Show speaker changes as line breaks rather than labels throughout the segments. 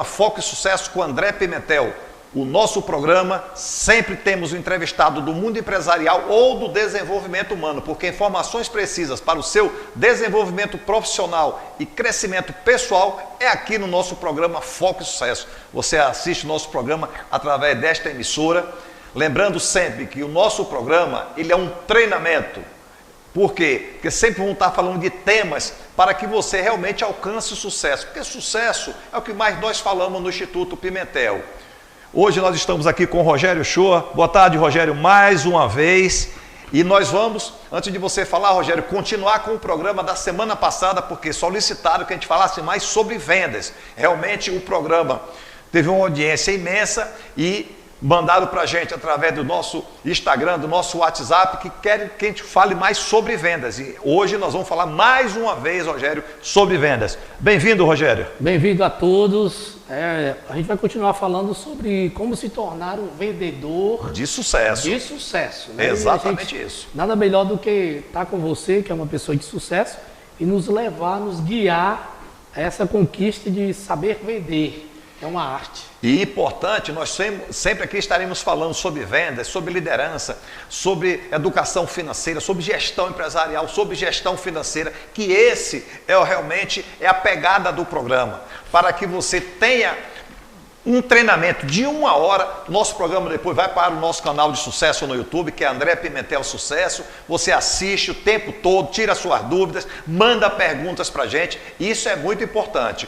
Foco e Sucesso com André Pimentel. O nosso programa sempre temos um entrevistado do mundo empresarial ou do desenvolvimento humano, porque informações precisas para o seu desenvolvimento profissional e crescimento pessoal é aqui no nosso programa Foco e Sucesso. Você assiste o nosso programa através desta emissora, lembrando sempre que o nosso programa ele é um treinamento. Por quê? Porque sempre vamos estar falando de temas para que você realmente alcance o sucesso, porque sucesso é o que mais nós falamos no Instituto Pimentel. Hoje nós estamos aqui com o Rogério Shoa. Boa tarde, Rogério, mais uma vez. E nós vamos, antes de você falar, Rogério, continuar com o programa da semana passada, porque solicitaram que a gente falasse mais sobre vendas. Realmente o programa teve uma audiência imensa e mandaram para a gente através do nosso Instagram, do nosso WhatsApp, que querem que a gente fale mais sobre vendas. E hoje nós vamos falar mais uma vez, Rogério, sobre vendas. Bem-vindo, Rogério.
Bem-vindo a todos. A gente vai continuar falando sobre como se tornar um vendedor
de sucesso.
De sucesso, né?
Exatamente isso.
Nada melhor do que estar com você, que é uma pessoa de sucesso, e nos levar, nos guiar a essa conquista de saber vender. É uma arte.
E importante, nós sempre aqui estaremos falando sobre vendas, sobre liderança, sobre educação financeira, sobre gestão empresarial, sobre gestão financeira, que esse realmente é a pegada do programa, para que você tenha um treinamento de 1 hora. Nosso programa depois vai para o nosso canal de sucesso no YouTube, que é André Pimentel Sucesso. Você assiste o tempo todo, tira suas dúvidas, manda perguntas para a gente, isso é muito importante.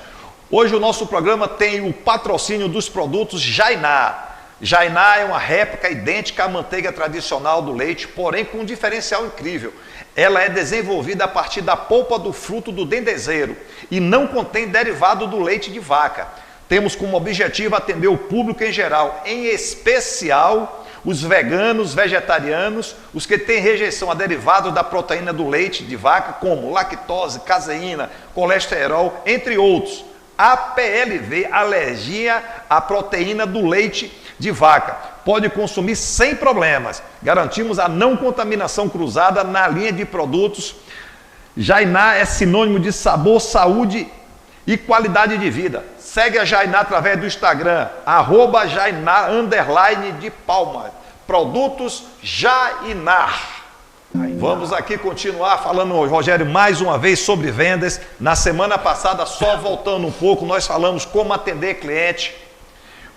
Hoje o nosso programa tem o patrocínio dos produtos Jainá. Jainá é uma réplica idêntica à manteiga tradicional do leite, porém com um diferencial incrível. Ela é desenvolvida a partir da polpa do fruto do dendezeiro e não contém derivado do leite de vaca. Temos como objetivo atender o público em geral, em especial os veganos, vegetarianos, os que têm rejeição a derivados da proteína do leite de vaca, como lactose, caseína, colesterol, entre outros. APLV, alergia à proteína do leite de vaca. Pode consumir sem problemas. Garantimos a não contaminação cruzada na linha de produtos. Jainá é sinônimo de sabor, saúde e qualidade de vida. Segue a Jainá através do Instagram, @Jainá_de_Palma. Produtos Jainá. Vamos aqui continuar falando, Rogério, mais uma vez sobre vendas. Na semana passada, só voltando um pouco, nós falamos como atender cliente,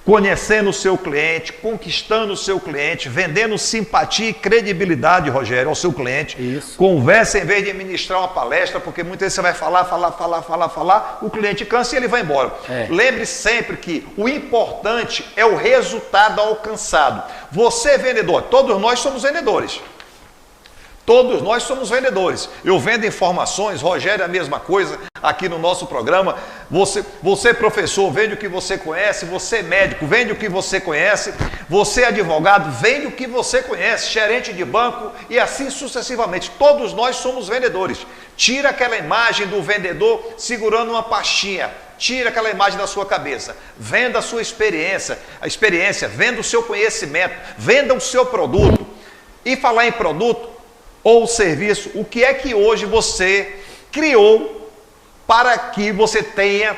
conhecendo o seu cliente, conquistando o seu cliente, vendendo simpatia e credibilidade, Rogério, ao seu cliente.
Isso.
Conversa em vez de ministrar uma palestra, porque muitas vezes você vai falar, o cliente cansa e ele vai embora. Lembre sempre que o importante é o resultado alcançado. Você é vendedor, todos nós somos vendedores. Todos nós somos vendedores. Eu vendo informações, Rogério é a mesma coisa aqui no nosso programa. Você professor, vende o que você conhece. Você médico, vende o que você conhece. Você advogado, vende o que você conhece. Gerente de banco e assim sucessivamente. Todos nós somos vendedores. Tira aquela imagem do vendedor segurando uma pastinha. Tira aquela imagem da sua cabeça. Venda a sua experiência, venda o seu conhecimento, venda o seu produto. E falar em produto ou serviço, o que é que hoje você criou para que você tenha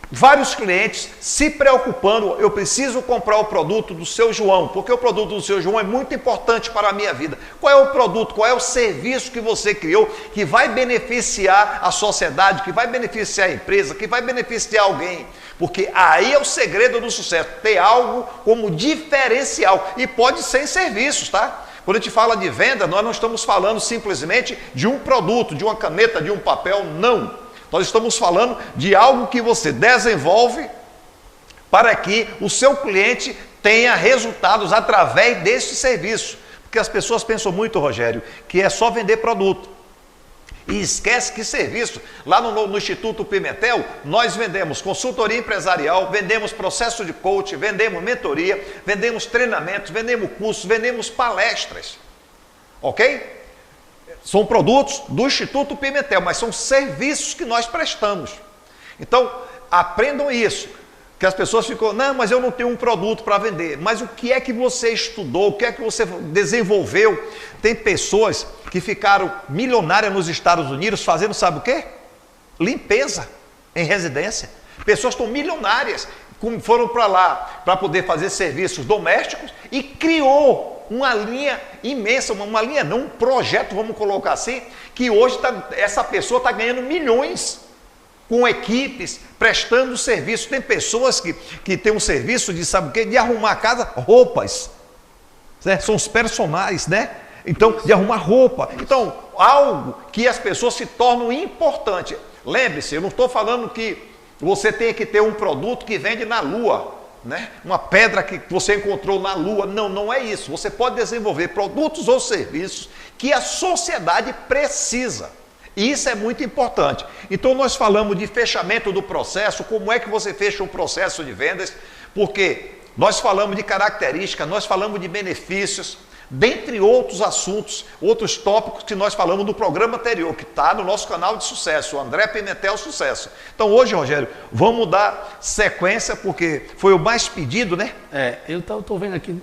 vários clientes se preocupando? Eu preciso comprar o produto do seu João, porque o produto do seu João é muito importante para a minha vida. Qual é o produto, qual é o serviço que você criou que vai beneficiar a sociedade, que vai beneficiar a empresa, que vai beneficiar alguém? Porque aí é o segredo do sucesso, ter algo como diferencial, e pode ser em serviços, tá? Quando a gente fala de venda, nós não estamos falando simplesmente de um produto, de uma caneta, de um papel, não. Nós estamos falando de algo que você desenvolve para que o seu cliente tenha resultados através desse serviço. Porque as pessoas pensam muito, Rogério, que é só vender produto. E esquece que serviço, lá no Instituto Pimentel, nós vendemos consultoria empresarial, vendemos processo de coaching, vendemos mentoria, vendemos treinamentos, vendemos cursos, vendemos palestras. Ok? São produtos do Instituto Pimentel, mas são serviços que nós prestamos. Então, aprendam isso. Que as pessoas ficam, não, mas eu não tenho um produto para vender. Mas o que é que você estudou? O que é que você desenvolveu? Tem pessoas que ficaram milionárias nos Estados Unidos fazendo, sabe o quê? Limpeza em residência. Pessoas estão milionárias foram para lá para poder fazer serviços domésticos e criou uma linha imensa, uma linha não, um projeto, vamos colocar assim, que hoje essa pessoa está ganhando milhões com equipes, prestando serviço. Tem pessoas que têm um serviço de, sabe o quê? De arrumar a casa, roupas, né? São os personagens, né? Então, de arrumar roupa. Então, algo que as pessoas se tornam importante. Lembre-se, eu não estou falando que você tem que ter um produto que vende na lua, né? Uma pedra que você encontrou na lua. Não, não é isso. Você pode desenvolver produtos ou serviços que a sociedade precisa. E isso é muito importante. Então nós falamos de fechamento do processo, como é que você fecha um processo de vendas, porque nós falamos de características, nós falamos de benefícios, dentre outros assuntos, outros tópicos que nós falamos no programa anterior, que está no nosso canal de sucesso, o André Pimentel Sucesso. Então hoje, Rogério, vamos dar sequência, porque foi o mais pedido, né?
Eu estou vendo aqui,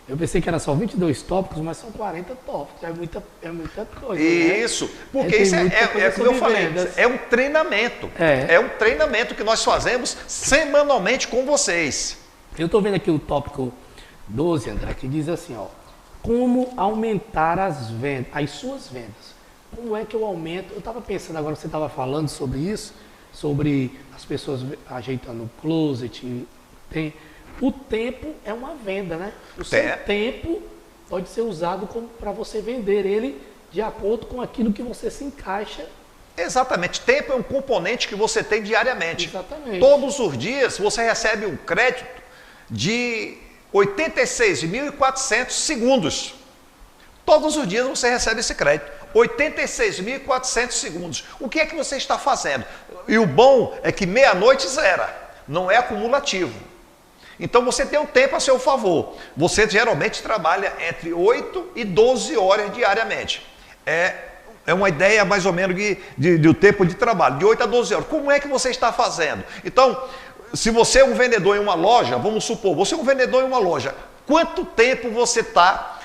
eu pensei que era só 22 tópicos, mas são 40 tópicos, é muita coisa.
Isso, né? Porque isso é como eu falei, é um treinamento. É um treinamento que nós fazemos semanalmente com vocês.
Eu estou vendo aqui o tópico 12, André, que diz assim, ó, como aumentar as vendas, as suas vendas. Como é que eu aumento? Eu estava pensando agora, você estava falando sobre isso, sobre as pessoas ajeitando o closet, o tempo é uma venda, né? O seu tempo pode ser usado para você vender ele de acordo com aquilo que você se encaixa.
Exatamente. Tempo é um componente que você tem diariamente.
Exatamente.
Todos os dias você recebe um crédito de 86.400 segundos. Todos os dias você recebe esse crédito. 86.400 segundos. O que é que você está fazendo? E o bom é que meia-noite zera. Não é acumulativo. Então você tem um tempo a seu favor. Você geralmente trabalha entre 8 e 12 horas diariamente. É uma ideia mais ou menos do tempo de trabalho, de 8 a 12 horas. Como é que você está fazendo? Então, se você é um vendedor em uma loja, vamos supor, você é um vendedor em uma loja, quanto tempo você está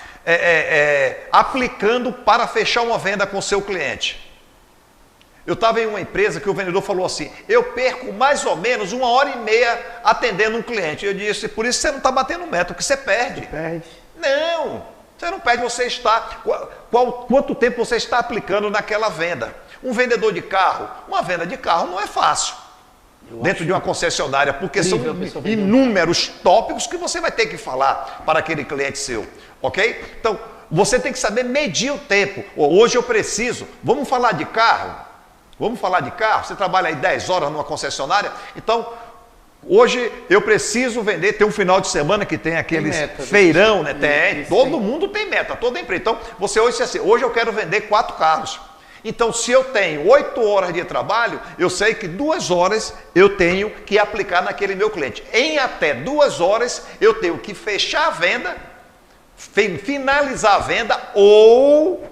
aplicando para fechar uma venda com o seu cliente? Eu estava em uma empresa que o vendedor falou assim, eu perco mais ou menos 1h30 atendendo um cliente. Eu disse, por isso você não está batendo meta, porque você perde. Não, você não perde, você está... Quanto tempo você está aplicando naquela venda? Um vendedor de carro, uma venda de carro não é fácil. Dentro de uma concessionária, porque são inúmeros tópicos que você vai ter que falar para aquele cliente seu, ok? Então, você tem que saber medir o tempo. Hoje eu preciso, vamos falar de carro? Vamos falar de carro? Você trabalha aí 10 horas numa concessionária? Então, hoje eu preciso vender, tem um final de semana que tem aqueles feirão, né? Todo mundo tem meta, toda empresa. Então, você hoje diz assim, hoje eu quero vender 4 carros. Então, se eu tenho 8 horas de trabalho, eu sei que 2 horas eu tenho que aplicar naquele meu cliente. Em até 2 horas, eu tenho que fechar a venda, finalizar a venda ou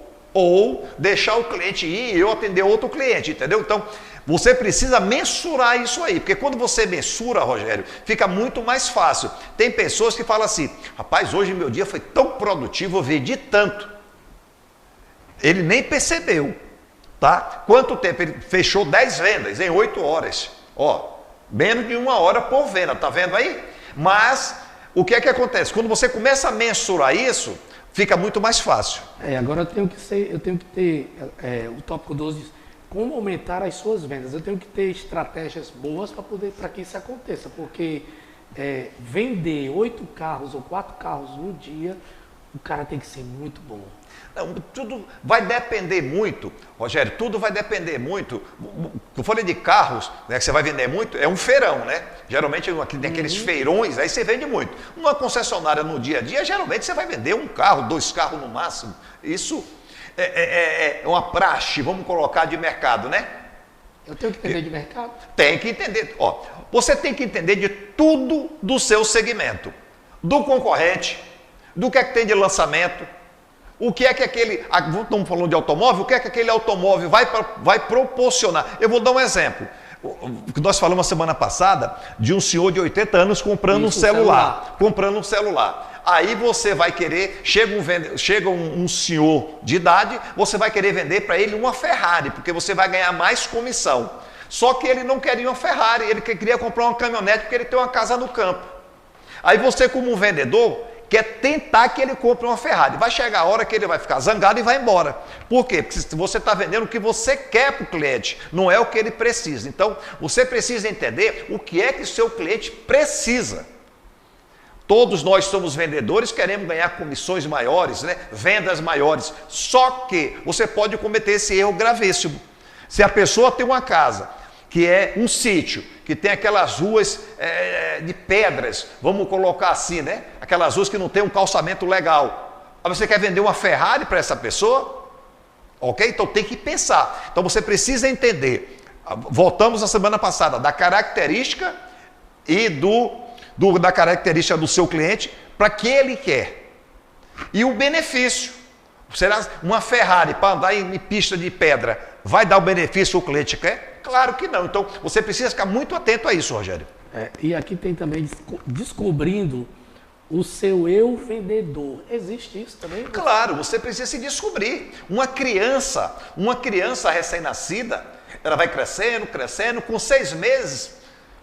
deixar o cliente ir e eu atender outro cliente, entendeu? Então, você precisa mensurar isso aí, porque quando você mensura, Rogério, fica muito mais fácil. Tem pessoas que falam assim, rapaz, hoje meu dia foi tão produtivo, eu vendi tanto. Ele nem percebeu. Tá? Quanto tempo? Ele fechou 10 vendas em 8 horas. Ó, menos de 1 hora por venda, tá vendo aí? Mas o que é que acontece? Quando você começa a mensurar isso, fica muito mais fácil.
Agora eu tenho que ter o tópico 12 diz, como aumentar as suas vendas. Eu tenho que ter estratégias boas para que isso aconteça, porque vender 8 carros ou 4 carros no dia, o cara tem que ser muito bom.
Não, tudo vai depender muito, Rogério, tudo vai depender muito. Eu falei de carros, né, que você vai vender muito, é um feirão, né? Geralmente tem aqueles feirões, aí você vende muito. Numa concessionária no dia a dia, geralmente você vai vender 1 carro, 2 carros no máximo. Isso é uma praxe, vamos colocar, de mercado, né?
Eu tenho que entender de mercado?
Tem que entender. Ó, você tem que entender de tudo do seu segmento. Do concorrente, do que é que tem de lançamento, o que é que estamos falando de automóvel, o que é que aquele automóvel vai proporcionar. Eu vou dar um exemplo. Nós falamos a semana passada de um senhor de 80 anos comprando um celular. Comprando um celular. Aí você vai querer, chega um senhor de idade, você vai querer vender para ele uma Ferrari, porque você vai ganhar mais comissão. Só que ele não queria uma Ferrari, ele queria comprar uma caminhonete porque ele tem uma casa no campo. Aí você, como um vendedor, quer tentar que ele compre uma Ferrari. Vai chegar a hora que ele vai ficar zangado e vai embora. Por quê? Porque você está vendendo o que você quer para o cliente, não é o que ele precisa. Então, você precisa entender o que é que o seu cliente precisa. Todos nós somos vendedores, queremos ganhar comissões maiores, né? Vendas maiores. Só que você pode cometer esse erro gravíssimo. Se a pessoa tem uma casa, que é um sítio, que tem aquelas ruas de pedras, vamos colocar assim, né? Aquelas ruas que não tem um calçamento legal. Aí você quer vender uma Ferrari para essa pessoa? Ok? Então tem que pensar. Então você precisa entender. Voltamos na semana passada, da característica e da característica do seu cliente, para que ele quer. E o benefício. Será uma Ferrari para andar em pista de pedra vai dar o benefício que o cliente quer? Claro que não. Então você precisa ficar muito atento a isso, Rogério.
E aqui tem também descobrindo o seu eu vendedor. Existe isso também?
Claro, você precisa se descobrir. Uma criança recém-nascida, ela vai crescendo, com 6 meses.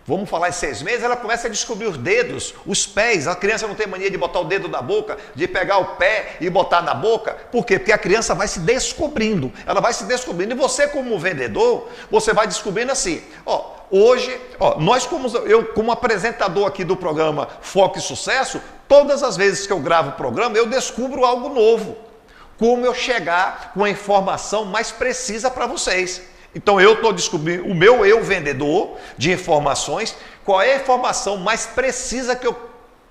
Vamos falar em 6 meses, ela começa a descobrir os dedos, os pés. A criança não tem mania de botar o dedo na boca, de pegar o pé e botar na boca. Por quê? Porque a criança vai se descobrindo. Ela vai se descobrindo. E você, como vendedor, você vai descobrindo assim. Hoje, eu como apresentador aqui do programa Foco e Sucesso, todas as vezes que eu gravo o programa, eu descubro algo novo. Como eu chegar com a informação mais precisa para vocês. Então eu estou descobrindo o meu eu vendedor de informações, qual é a informação mais precisa que eu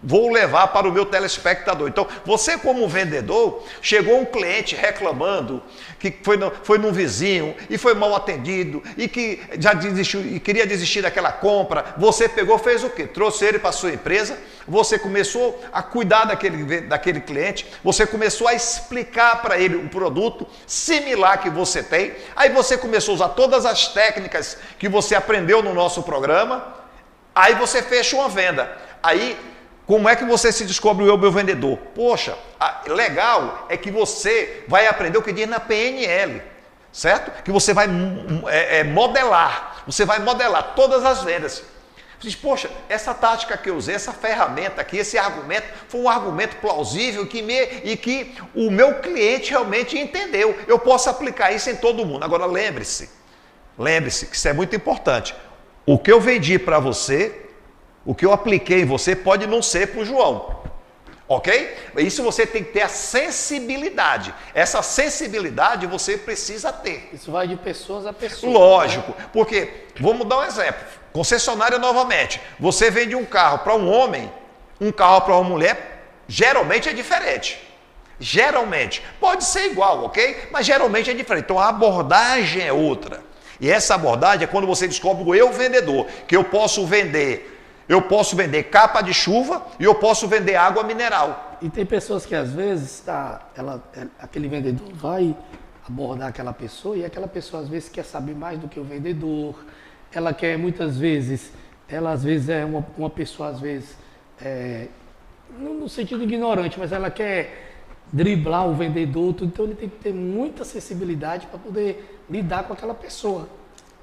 vou levar para o meu telespectador. Então você, como vendedor, chegou um cliente reclamando que foi num vizinho e foi mal atendido e que já desistiu e queria desistir daquela compra. Você pegou, fez o quê? Trouxe ele para a sua empresa, você começou a cuidar daquele cliente, você começou a explicar para ele um produto similar que você tem, aí você começou a usar todas as técnicas que você aprendeu no nosso programa, aí você fecha uma venda. Aí, como é que você se descobre o eu, meu vendedor? Poxa, legal é que você vai aprender o que diz na PNL, certo? Que você vai modelar, todas as vendas. Você diz, poxa, essa tática que eu usei, essa ferramenta aqui, esse argumento, foi um argumento plausível e que o meu cliente realmente entendeu. Eu posso aplicar isso em todo mundo. Agora lembre-se que isso é muito importante. O que eu vendi para você, o que eu apliquei em você pode não ser para o João, ok? Isso você tem que ter a sensibilidade. Essa sensibilidade você precisa ter.
Isso vai de pessoas a pessoas.
Lógico, né? Porque, vamos dar um exemplo. Concessionária novamente. Você vende um carro para um homem, um carro para uma mulher, geralmente é diferente. Geralmente. Pode ser igual, ok? Mas geralmente é diferente. Então a abordagem é outra. E essa abordagem é quando você descobre o eu vendedor, que eu posso vender capa de chuva e eu posso vender água mineral.
E tem pessoas que às vezes aquele vendedor vai abordar aquela pessoa e aquela pessoa às vezes quer saber mais do que o vendedor. Ela quer muitas vezes, ela às vezes é uma pessoa às vezes, não no sentido ignorante, mas ela quer driblar o vendedor, então ele tem que ter muita sensibilidade para poder lidar com aquela pessoa.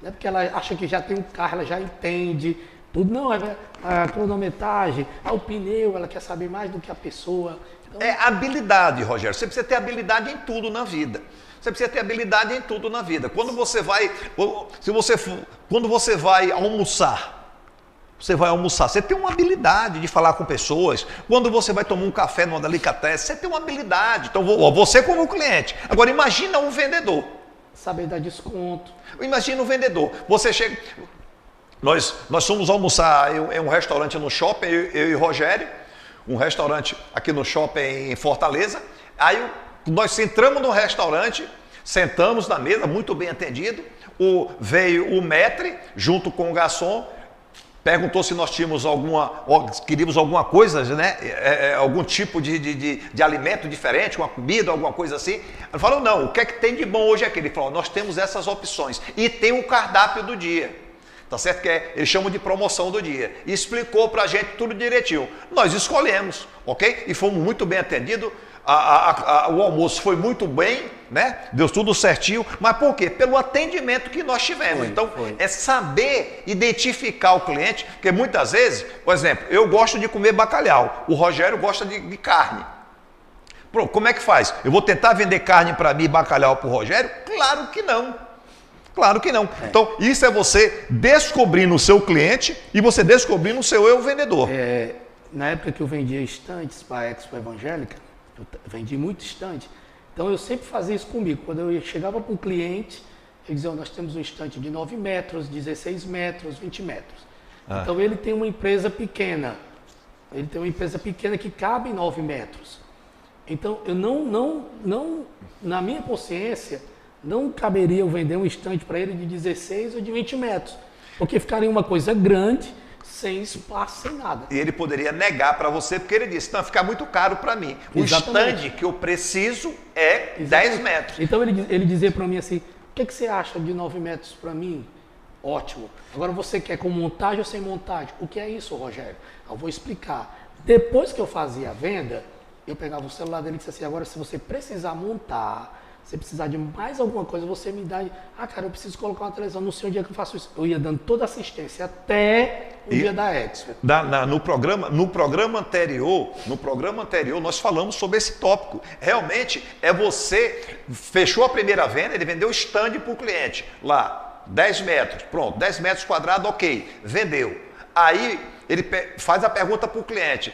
Não é porque ela acha que já tem um carro, ela já entende tudo, não, a cronometragem, o pneu, ela quer saber mais do que a pessoa. Então...
É habilidade, Rogério. Você precisa ter habilidade em tudo na vida. Quando você vai almoçar, você tem uma habilidade de falar com pessoas. Quando você vai tomar um café numa delicatessen, você tem uma habilidade. Então, você como cliente. Agora, imagina um vendedor.
Saber dar desconto.
Imagina um vendedor. Você chega... Nós fomos almoçar em um restaurante no shopping, eu e o Rogério, um restaurante aqui no shopping em Fortaleza. Aí nós entramos no restaurante, sentamos na mesa, muito bem atendido. Veio o maître junto com o garçom, perguntou se nós queríamos alguma coisa, né? Algum tipo de alimento diferente, uma comida, alguma coisa assim. Ele falou, não, o que é que tem de bom hoje aqui? Ele falou, nós temos essas opções e tem o cardápio do dia. Tá certo? Eles chamam de promoção do dia. E explicou pra gente tudo direitinho. Nós escolhemos, ok? E fomos muito bem atendidos. o almoço foi muito bem, né? Deu tudo certinho, mas por quê? Pelo atendimento que nós tivemos. Então, é saber identificar o cliente, porque muitas vezes, por exemplo, eu gosto de comer bacalhau, o Rogério gosta de carne. Pronto, como é que faz? Eu vou tentar vender carne para mim e bacalhau para o Rogério? Claro que não. Claro que não. Então, isso é você descobrindo o seu cliente e você descobrindo o seu eu vendedor.
Na época que eu vendia estantes para a Expo Evangélica, eu vendi muito estante, então eu sempre fazia isso comigo. Quando eu chegava para um cliente, eu dizia, nós temos um estante de 9 metros, 16 metros, 20 metros. Então ele tem uma empresa pequena, que cabe em 9 metros. Então eu não, na minha consciência, não caberia eu vender um estante para ele de 16 ou de 20 metros, porque ficaria uma coisa grande, sem espaço, sem nada.
E ele poderia negar para você, porque ele disse, não, fica muito caro para mim. O estande que eu preciso é 10 metros.
Então ele dizia para mim assim, o que você acha de 9 metros para mim? Ótimo. Agora você quer com montagem ou sem montagem? O que é isso, Rogério? Eu vou explicar. Depois que eu fazia a venda, eu pegava o celular dele e disse assim, agora se você precisar montar, se precisar de mais alguma coisa, você me dá... cara, eu preciso colocar uma televisão, não sei onde é que eu faço isso. Eu ia dando toda a assistência até o dia da Expo.
No programa anterior, nós falamos sobre esse tópico. Realmente, você fechou a primeira venda, ele vendeu o stand para o cliente. Lá, 10 metros, pronto, 10 metros quadrados, ok, vendeu. Aí, ele faz a pergunta para o cliente,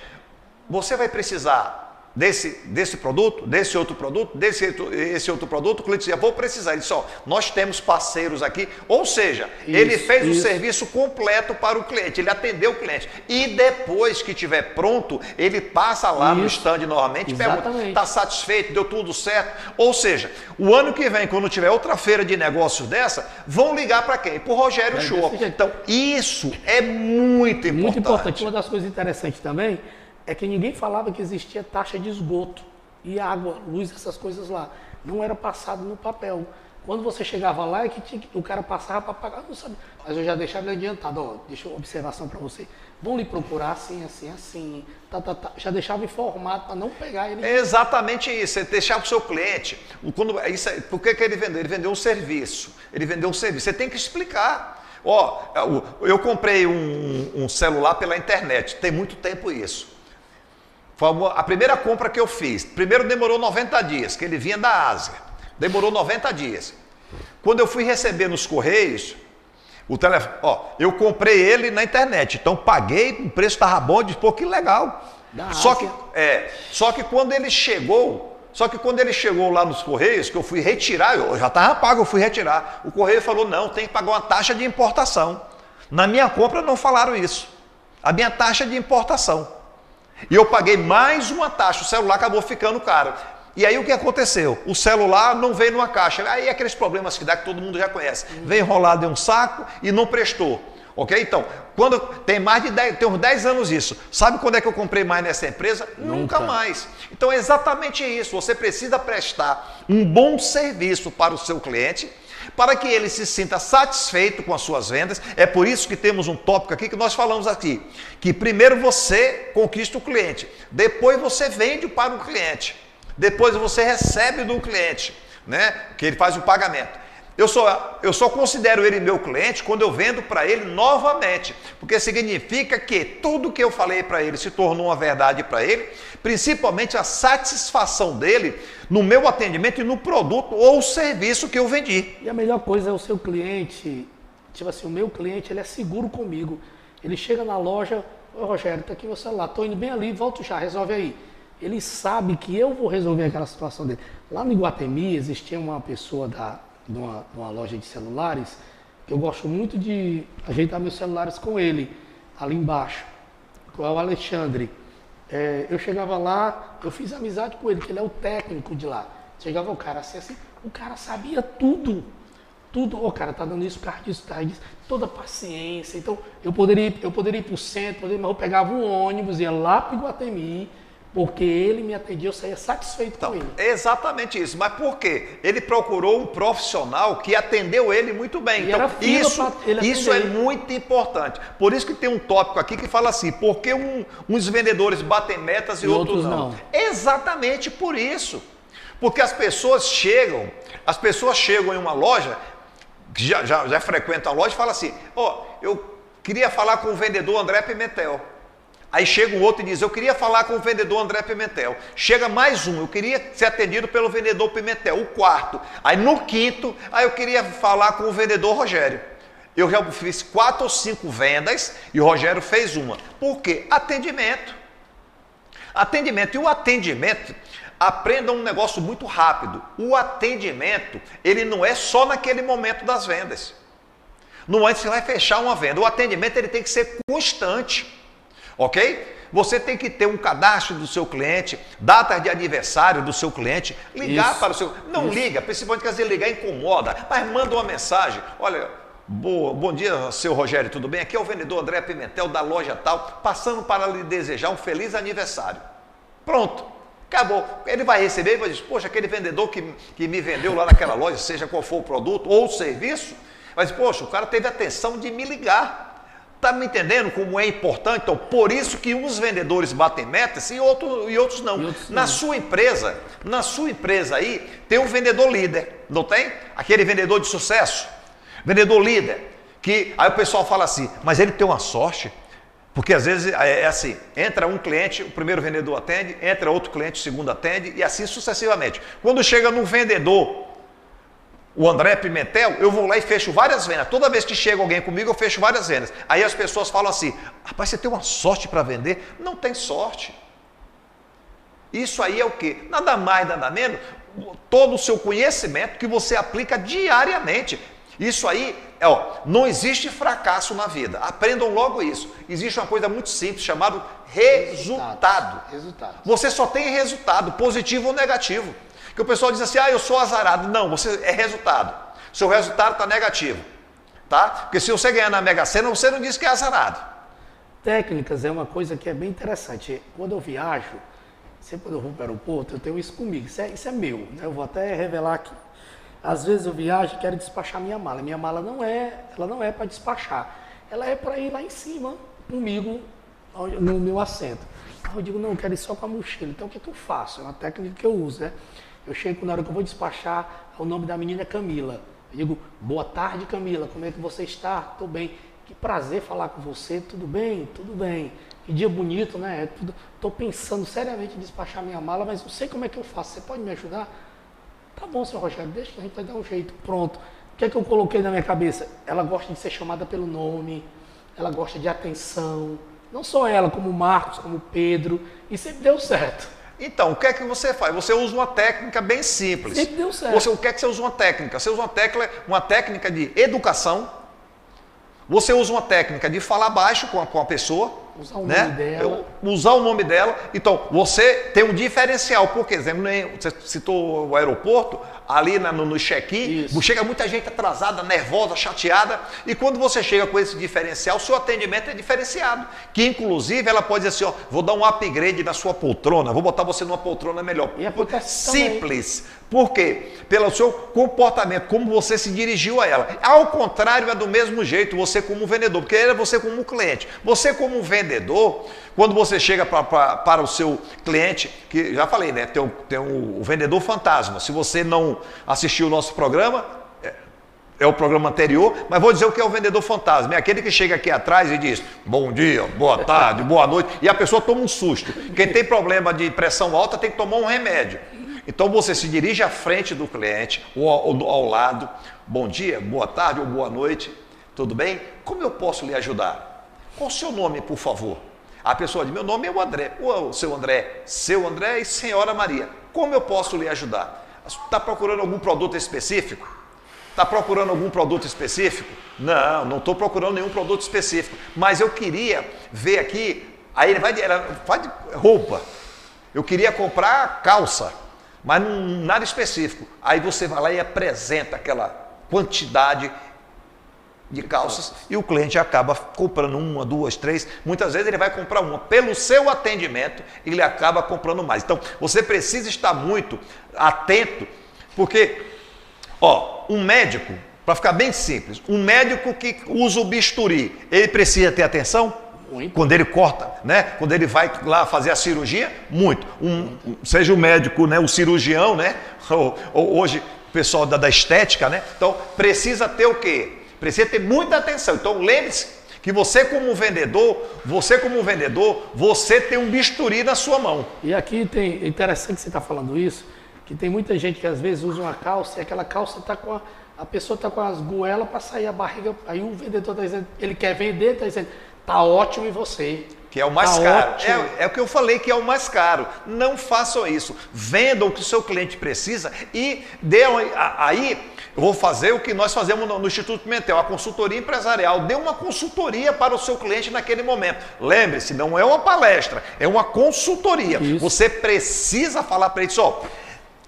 você vai precisar... Desse produto, desse outro produto, esse outro produto, o cliente dizia, vou precisar. Ele disse, nós temos parceiros aqui, ou seja, ele fez o serviço completo para o cliente, ele atendeu o cliente. E depois que estiver pronto, ele passa lá no stand novamente e pergunta, está satisfeito, deu tudo certo? Ou seja, o ano que vem, quando tiver outra feira de negócios dessa, vão ligar para quem? Para o Rogério Show. Então, isso é muito importante.
Muito importante. Uma das coisas interessantes também é que ninguém falava que existia taxa de esgoto e água, luz, essas coisas lá. Não era passado no papel. Quando você chegava lá, é que o cara passava para pagar, não sabia. Mas eu já deixava ele adiantado, deixa uma observação para você. Vão lhe procurar assim, assim, assim, Já deixava informado para não pegar ele.
É exatamente isso, você deixar para o seu cliente. Por que ele vendeu? Ele vendeu um serviço. Você tem que explicar. Eu comprei um celular pela internet, tem muito tempo isso. Foi a primeira compra que eu fiz. Primeiro demorou 90 dias, que ele vinha da Ásia. Demorou 90 dias. Quando eu fui receber nos Correios, o telefone, eu comprei ele na internet. Então paguei, o preço estava bom, disse, pô, que legal. Só que quando ele chegou lá nos Correios, que eu fui retirar, eu já estava pago, eu fui retirar. O Correio falou, não, tem que pagar uma taxa de importação. Na minha compra não falaram isso. A minha taxa de importação. E eu paguei mais uma taxa, o celular acabou ficando caro. E aí o que aconteceu? O celular não veio numa caixa. Aí aqueles problemas que dá que todo mundo já conhece. Veio enrolado em um saco e não prestou. Ok? Então, quando tem uns 10 anos isso. Sabe quando é que eu comprei mais nessa empresa? Nunca mais. Então é exatamente isso. Você precisa prestar um bom serviço para o seu cliente, para que ele se sinta satisfeito com as suas vendas. É por isso que temos um tópico aqui que nós falamos aqui, que primeiro você conquista o cliente, depois você vende para o cliente, depois você recebe do cliente, né? Que ele faz o pagamento. Eu só considero ele meu cliente quando eu vendo para ele novamente, porque significa que tudo que eu falei para ele se tornou uma verdade para ele, principalmente a satisfação dele no meu atendimento e no produto ou serviço que eu vendi.
E a melhor coisa é o seu cliente, tipo assim, o meu cliente, ele é seguro comigo. Ele chega na loja, ô Rogério, tá aqui o celular, tô indo bem ali, volto já, resolve aí. Ele sabe que eu vou resolver aquela situação dele. Lá no Iguatemi existia uma pessoa de uma loja de celulares, que eu gosto muito de ajeitar meus celulares com ele, ali embaixo, que é o Alexandre. Eu chegava lá, eu fiz amizade com ele, que ele é o técnico de lá. Chegava o cara assim, o cara sabia tudo. O cara tá dando isso, o cara disso, toda a paciência. Então, eu poderia ir pro centro, mas eu pegava um ônibus, ia lá pro Iguatemi, Porque ele me atendia, eu saía satisfeito com ele.
É exatamente isso. Mas por quê? Ele procurou um profissional que atendeu ele muito bem.
E
Então,
era fila pra ele
isso é
atender.
muito importante. Por isso que tem um tópico aqui que fala assim, por que uns vendedores batem metas e outros não? Exatamente por isso. Porque as pessoas chegam em uma loja, que já frequentam a loja e falam assim, eu queria falar com o vendedor André Pimentel. Aí chega um outro e diz, eu queria falar com o vendedor André Pimentel. Chega mais um, eu queria ser atendido pelo vendedor Pimentel. O quarto. Aí no quinto, eu queria falar com o vendedor Rogério. Eu já fiz 4 ou 5 vendas e o Rogério fez uma. Por quê? Atendimento. Atendimento. E o atendimento, aprenda um negócio muito rápido. O atendimento, ele não é só naquele momento das vendas. Não é que você vai fechar uma venda. O atendimento, ele tem que ser constante. Ok? Você tem que ter um cadastro do seu cliente, datas de aniversário do seu cliente, ligar para o seu... Não liga, principalmente quer dizer, ligar incomoda, mas manda uma mensagem. Olha, bom dia, seu Rogério, tudo bem? Aqui é o vendedor André Pimentel da loja tal, passando para lhe desejar um feliz aniversário. Pronto, acabou. Ele vai receber e vai dizer, poxa, aquele vendedor que me vendeu lá naquela loja, seja qual for o produto ou o serviço, mas, poxa, o cara teve atenção de me ligar. Está me entendendo como é importante? Então, por isso que uns vendedores batem metas e outros não. Na sua empresa aí, tem um vendedor líder, não tem? Aquele vendedor de sucesso, vendedor líder, que aí o pessoal fala assim, mas ele tem uma sorte, porque às vezes é assim, entra um cliente, o primeiro vendedor atende, entra outro cliente, o segundo atende, e assim sucessivamente. Quando chega no vendedor, o André Pimentel, eu vou lá e fecho várias vendas. Toda vez que chega alguém comigo, eu fecho várias vendas. Aí as pessoas falam assim, rapaz, você tem uma sorte para vender? Não tem sorte. Isso aí é o quê? Nada mais, nada menos, todo o seu conhecimento que você aplica diariamente. Isso aí, não existe fracasso na vida. Aprendam logo isso. Existe uma coisa muito simples, chamada resultado. Você só tem resultado, positivo ou negativo. Que o pessoal diz assim, eu sou azarado. Não, você é resultado. Seu resultado está negativo. Tá? Porque se você ganhar na Mega Sena, você não diz que é azarado.
Técnicas é uma coisa que é bem interessante. Quando eu viajo, sempre quando eu vou para o aeroporto, eu tenho isso comigo. Isso é meu, né? Eu vou até revelar aqui. Às vezes eu viajo e quero despachar minha mala. Minha mala não é para despachar. Ela é para ir lá em cima comigo, no meu assento. Aí eu digo, não, eu quero ir só com a mochila. Então o que eu faço? É uma técnica que eu uso, né? Eu chego na hora que eu vou despachar, o nome da menina é Camila. Eu digo, boa tarde, Camila, como é que você está? Tô bem. Que prazer falar com você, tudo bem? Tudo bem. Que dia bonito, né? Tô pensando seriamente em despachar minha mala, mas não sei como é que eu faço. Você pode me ajudar? Tá bom, senhor Rogério, deixa que a gente vai dar um jeito. Pronto. O que é que eu coloquei na minha cabeça? Ela gosta de ser chamada pelo nome, ela gosta de atenção. Não só ela, como o Marcos, como o Pedro. E sempre deu certo.
Então, o que é que você faz? Você usa uma técnica bem simples.
Sempre deu certo.
O que é que você usa uma técnica? Você usa uma técnica de educação. Você usa uma técnica de falar baixo com a pessoa.
Usar o nome dela.
Usar o nome dela. Então, você tem um diferencial. Por exemplo, você citou o aeroporto, ali no check-in, chega muita gente atrasada, nervosa, chateada, e quando você chega com esse diferencial, o seu atendimento é diferenciado. Que, inclusive, ela pode dizer assim, vou dar um upgrade na sua poltrona, vou botar você numa poltrona melhor.
E acontece
simples. Também. Por quê? Pelo seu comportamento, como você se dirigiu a ela. Ao contrário, é do mesmo jeito, você como vendedor, porque é você como cliente. Você como vendedor, quando você chega para o seu cliente, que já falei, né? Tem o vendedor fantasma. Se você não assistiu o nosso programa, é o programa anterior, mas vou dizer o que é o vendedor fantasma. É aquele que chega aqui atrás e diz, bom dia, boa tarde, boa noite, e a pessoa toma um susto. Quem tem problema de pressão alta tem que tomar um remédio. Então você se dirige à frente do cliente, ou ao lado, bom dia, boa tarde ou boa noite, tudo bem? Como eu posso lhe ajudar? Qual o seu nome, por favor? A pessoa diz, meu nome é o André. O seu André e senhora Maria. Como eu posso lhe ajudar? Está procurando algum produto específico? Está procurando algum produto específico? Não estou procurando nenhum produto específico. Mas eu queria ver aqui, aí ele vai de roupa. Eu queria comprar calça, mas nada específico. Aí você vai lá e apresenta aquela quantidade de calças e o cliente acaba comprando uma, duas, três. Muitas vezes ele vai comprar uma. Pelo seu atendimento, ele acaba comprando mais. Então, você precisa estar muito atento, porque, um médico, para ficar bem simples, um médico que usa o bisturi, ele precisa ter atenção? Muito. Quando ele corta, né? Quando ele vai lá fazer a cirurgia, muito. Seja o médico, né? O cirurgião, né? Ou hoje o pessoal da estética, né? Então precisa ter o quê? Precisa ter muita atenção. Então lembre-se que você como vendedor, você tem um bisturi na sua mão.
E aqui tem, interessante você estar falando isso, que tem muita gente que às vezes usa uma calça e aquela calça está com a pessoa está com as goelas para sair a barriga, aí o vendedor está dizendo, ele quer vender, está dizendo, tá ótimo em você.
Que é o mais caro. É o que eu falei, que é o mais caro. Não façam isso. Vendam o que o seu cliente precisa e aí eu vou fazer o que nós fazemos no Instituto Pimentel, a consultoria empresarial. Dê uma consultoria para o seu cliente naquele momento. Lembre-se, não é uma palestra, é uma consultoria. Isso. Você precisa falar para ele,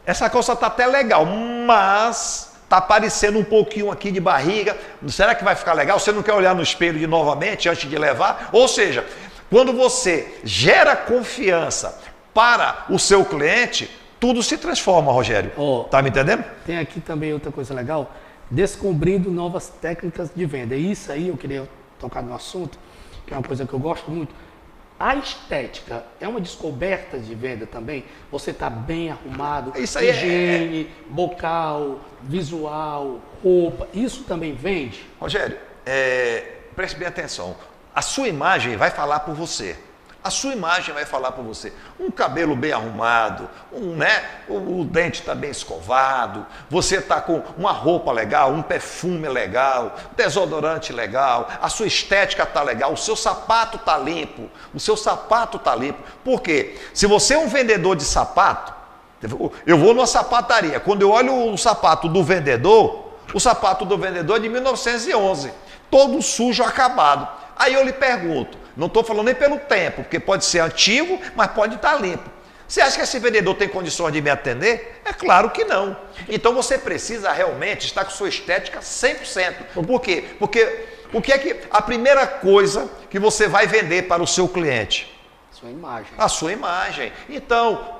essa calça está até legal, mas está aparecendo um pouquinho aqui de barriga, será que vai ficar legal? Você não quer olhar no espelho novamente antes de levar? Ou seja, quando você gera confiança para o seu cliente, tudo se transforma, Rogério. Tá me entendendo?
Tem aqui também outra coisa legal, descobrindo novas técnicas de venda. E isso aí eu queria tocar no assunto, que é uma coisa que eu gosto muito. A estética é uma descoberta de venda também? Você está bem arrumado,
isso aí
higiene, bocal, visual, roupa, isso também vende?
Rogério, preste bem atenção. A sua imagem vai falar por você. A sua imagem vai falar por você. Um cabelo bem arrumado, o dente está bem escovado, você está com uma roupa legal, um perfume legal, um desodorante legal, a sua estética está legal, o seu sapato está limpo, Por quê? Se você é um vendedor de sapato, eu vou numa sapataria, quando eu olho o sapato do vendedor é de 1911, todo sujo, acabado. Aí eu lhe pergunto, não estou falando nem pelo tempo, porque pode ser antigo, mas pode estar limpo. Você acha que esse vendedor tem condições de me atender? É claro que não. Então você precisa realmente estar com sua estética 100%. Por quê? Porque o que é que a primeira coisa que você vai vender para o seu cliente?
Sua imagem.
A sua imagem. Então,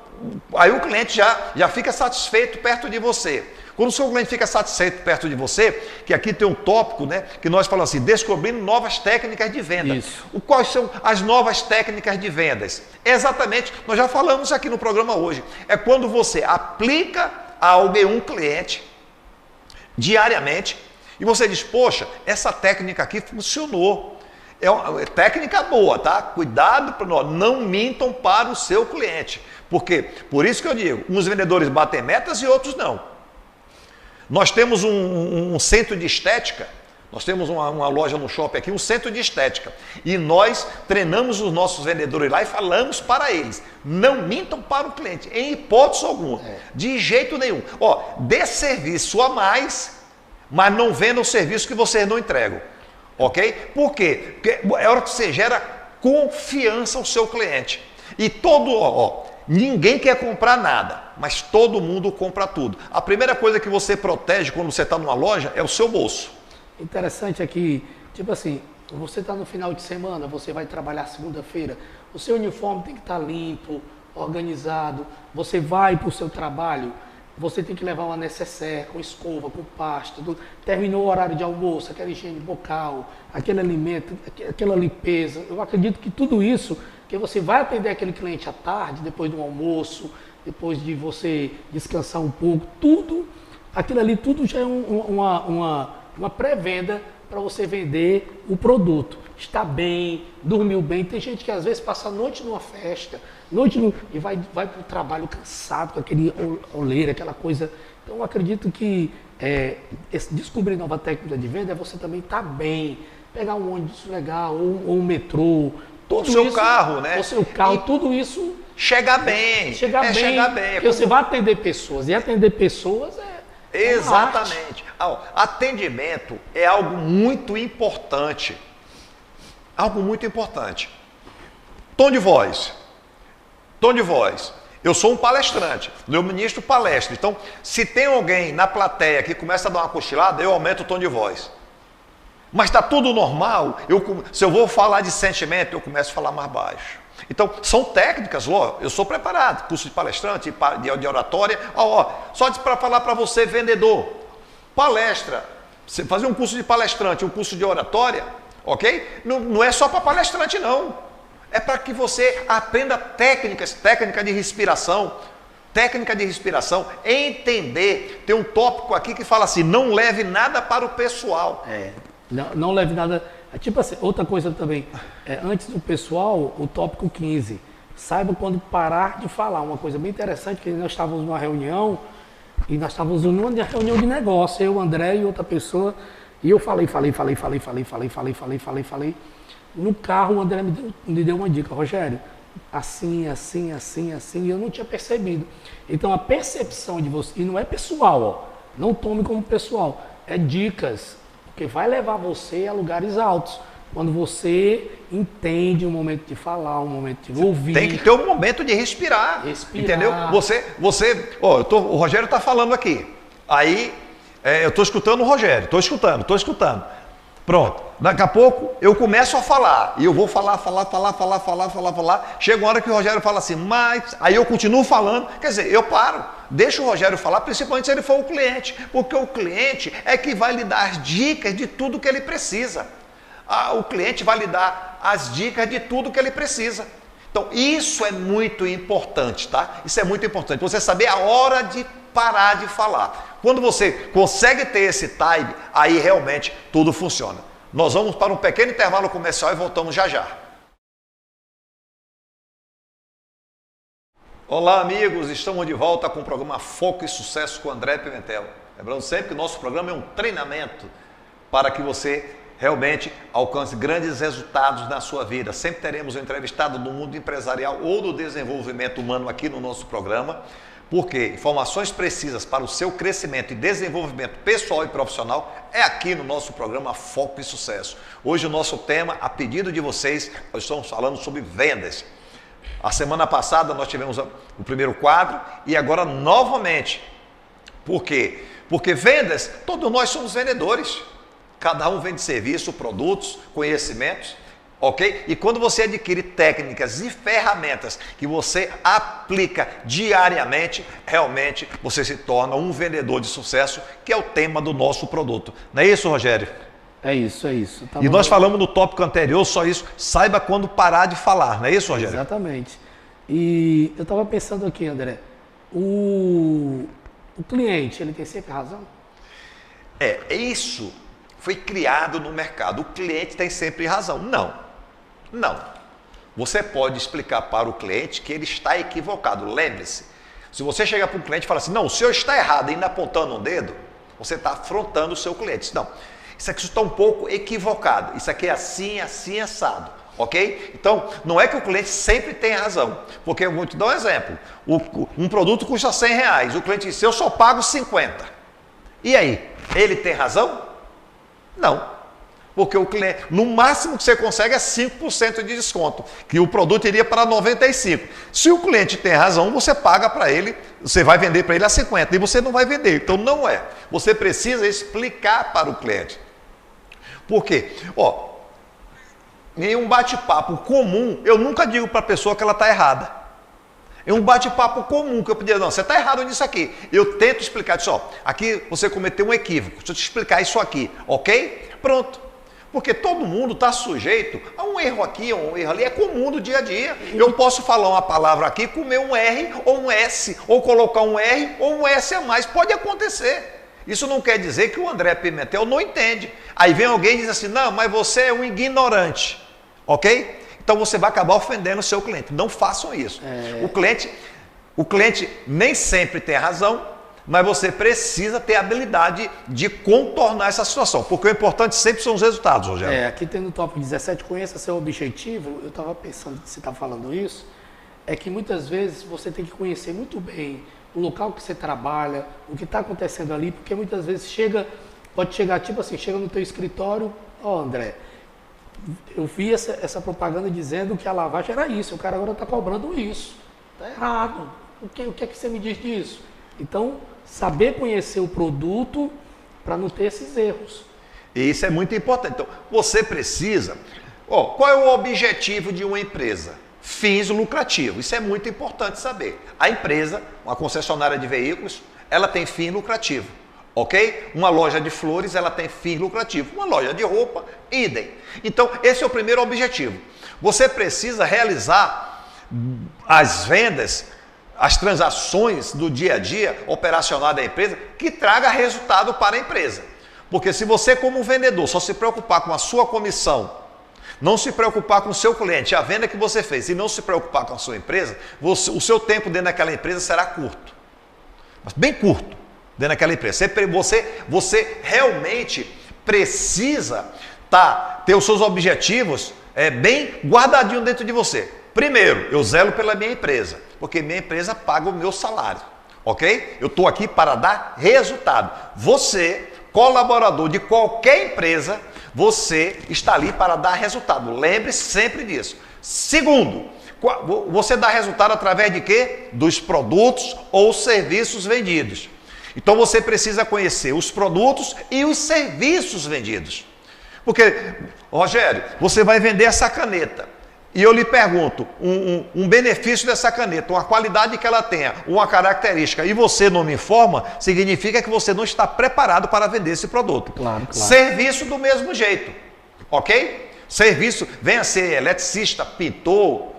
aí o cliente já fica satisfeito perto de você. Quando o seu cliente fica satisfeito perto de você, que aqui tem um tópico, né, que nós falamos assim, descobrindo novas técnicas de venda. Isso. Quais são as novas técnicas de vendas? Exatamente, nós já falamos aqui no programa hoje. É quando você aplica a alguém, um cliente, diariamente, e você diz, poxa, essa técnica aqui funcionou. É uma técnica boa, tá? Cuidado, não mintam para o seu cliente. Porque, por isso que eu digo, uns vendedores batem metas e outros não. Nós temos um centro de estética, nós temos uma loja no shopping aqui, um centro de estética. E nós treinamos os nossos vendedores lá e falamos para eles, não mintam para o cliente, em hipótese alguma, de jeito nenhum. Dê serviço a mais, mas não venda o serviço que vocês não entregam. Ok? Por quê? Porque é hora que você gera confiança ao seu cliente. E ninguém quer comprar nada, mas todo mundo compra tudo. A primeira coisa que você protege quando você está numa loja é o seu bolso.
Interessante aqui, tipo assim, você está no final de semana, você vai trabalhar segunda-feira, o seu uniforme tem que estar limpo, organizado, você vai para o seu trabalho, você tem que levar uma necessaire com escova, com pasta, terminou o horário de almoço, aquela higiene bucal, aquele alimento, aquela limpeza. Eu acredito que tudo isso, que você vai atender aquele cliente à tarde, depois do almoço, depois de você descansar um pouco, tudo, aquilo ali tudo já é uma pré-venda para você vender o produto. Está bem, dormiu bem. Tem gente que às vezes passa a noite numa festa, e vai para o trabalho cansado, com aquele oleira, aquela coisa. Então eu acredito que descobrir nova técnica de venda é você também estar bem, pegar um ônibus legal, ou um metrô,
o seu carro, né?
O seu carro, tudo isso...
Chegar bem.
Chegar bem. Porque você vai atender pessoas, e atender pessoas
exatamente. Atendimento é algo muito importante. Algo muito importante. Tom de voz. Eu sou um palestrante, eu ministro palestra. Então, se tem alguém na plateia que começa a dar uma cochilada, eu aumento o tom de voz. Mas está tudo normal. Se eu vou falar de sentimento, eu começo a falar mais baixo. Então, são técnicas, eu sou preparado, curso de palestrante, de oratória, só para falar para você, vendedor, palestra, você fazer um curso de palestrante, um curso de oratória, ok? Não é só para palestrante, não. É para que você aprenda técnica de respiração, entender. Tem um tópico aqui que fala assim, não leve nada para o pessoal.
Não leve nada. Tipo assim, outra coisa também, antes do pessoal, o tópico 15, saiba quando parar de falar. Uma coisa bem interessante, que nós estávamos numa reunião, e nós estávamos numa reunião de negócio, eu, André e outra pessoa, e eu falei. No carro, o André me deu uma dica, Rogério, assim, e eu não tinha percebido. Então, a percepção de você, e não é pessoal, não tome como pessoal, é dicas, porque vai levar você a lugares altos. Quando você entende o momento de falar, o momento de ouvir.
Tem que ter um momento de respirar. Entendeu? O Rogério está falando aqui. Aí, eu estou escutando o Rogério, estou escutando. Pronto. Daqui a pouco eu começo a falar. E eu vou falar. Chega uma hora que o Rogério fala assim, mas... Aí eu continuo falando. Quer dizer, eu paro. Deixa o Rogério falar, principalmente se ele for o cliente. Porque o cliente é que vai lhe dar as dicas de tudo que ele precisa. O cliente vai lhe dar as dicas de tudo que ele precisa. Então, isso é muito importante, tá? Isso é muito importante. Você saber a hora de parar de falar. Quando você consegue ter esse time, aí realmente tudo funciona. Nós vamos para um pequeno intervalo comercial e voltamos já já. Olá, amigos. Estamos de volta com o programa Foco e Sucesso com André Pimentel. Lembrando sempre que o nosso programa é um treinamento para que você realmente alcance grandes resultados na sua vida. Sempre teremos um entrevistado do mundo empresarial ou do desenvolvimento humano aqui no nosso programa, porque informações precisas para o seu crescimento e desenvolvimento pessoal e profissional é aqui no nosso programa Foco e Sucesso. Hoje o nosso tema, a pedido de vocês, nós estamos falando sobre vendas. A semana passada nós tivemos o primeiro quadro e agora novamente. Por quê? Porque vendas, todos nós somos vendedores. Cada um vende serviço, produtos, conhecimentos, ok? E quando você adquire técnicas e ferramentas que você aplica diariamente, realmente você se torna um vendedor de sucesso, que é o tema do nosso produto. Não é isso, Rogério?
É isso.
E nós falamos no tópico anterior, só isso, saiba quando parar de falar, não é isso, Rogério?
Exatamente. E eu estava pensando aqui, André, o cliente, ele tem sempre razão?
Isso foi criado no mercado. O cliente tem sempre razão. Não. Você pode explicar para o cliente que ele está equivocado. Lembre-se, se você chegar para um cliente e falar assim, não, o senhor está errado, ainda apontando um dedo, você está afrontando o seu cliente. Não, isso aqui está um pouco equivocado. Isso aqui é assim, assado. Ok? Então, não é que o cliente sempre tem razão. Porque eu vou te dar um exemplo. Um produto custa R$100. O cliente diz, eu só pago 50. E aí? Ele tem razão? Não, porque o cliente, no máximo que você consegue é 5% de desconto, que o produto iria para 95%. Se o cliente tem razão, você paga para ele, você vai vender para ele a 50% e você não vai vender. Então não é. Você precisa explicar para o cliente. Por quê? Em um bate-papo comum, eu nunca digo para a pessoa que ela está errada. É um bate-papo comum que eu pedi, não, você está errado nisso aqui. Eu tento explicar, aqui você cometeu um equívoco, deixa eu te explicar isso aqui, ok? Pronto. Porque todo mundo está sujeito a um erro aqui, a um erro ali, é comum do dia a dia. Eu posso falar uma palavra aqui, comer um R ou um S, ou colocar um R ou um S a mais, pode acontecer. Isso não quer dizer que o André Pimentel não entende. Aí vem alguém e diz assim, não, mas você é um ignorante, ok? Então você vai acabar ofendendo o seu cliente. Não façam isso. O cliente nem sempre tem razão, mas você precisa ter a habilidade de contornar essa situação. Porque o importante sempre são os resultados, Rogério.
Aqui tem no tópico 17, conheça seu objetivo. Eu estava pensando que você está falando isso. É que muitas vezes você tem que conhecer muito bem o local que você trabalha, o que está acontecendo ali, porque muitas vezes pode chegar tipo assim, chega no teu escritório, André, eu vi essa propaganda dizendo que a lavagem era isso, o cara agora está cobrando isso. Está errado. O que é que você me diz disso? Então, saber conhecer o produto para não ter esses erros.
E isso é muito importante. Então, você precisa... qual é o objetivo de uma empresa? Fins lucrativos. Isso é muito importante saber. A empresa, uma concessionária de veículos, ela tem fim lucrativo. Ok? Uma loja de flores, ela tem fim lucrativo. Uma loja de roupa, idem. Então, esse é o primeiro objetivo. Você precisa realizar as vendas, as transações do dia a dia operacional da empresa que traga resultado para a empresa. Porque se você, como vendedor, só se preocupar com a sua comissão, não se preocupar com o seu cliente, a venda que você fez, e não se preocupar com a sua empresa, o seu tempo dentro daquela empresa será curto. Mas bem curto dentro daquela empresa. Você realmente precisa ter os seus objetivos bem guardadinho dentro de você. Primeiro, eu zelo pela minha empresa, porque minha empresa paga o meu salário, ok? Eu estou aqui para dar resultado. Você, colaborador de qualquer empresa, você está ali para dar resultado. Lembre sempre disso. Segundo, você dá resultado através de quê? Dos produtos ou serviços vendidos. Então você precisa conhecer os produtos e os serviços vendidos. Porque, Rogério, você vai vender essa caneta. E eu lhe pergunto, um benefício dessa caneta, uma qualidade que ela tenha, uma característica, e você não me informa, significa que você não está preparado para vender esse produto.
Claro.
Serviço do mesmo jeito, ok? Serviço, venha ser eletricista, pintor,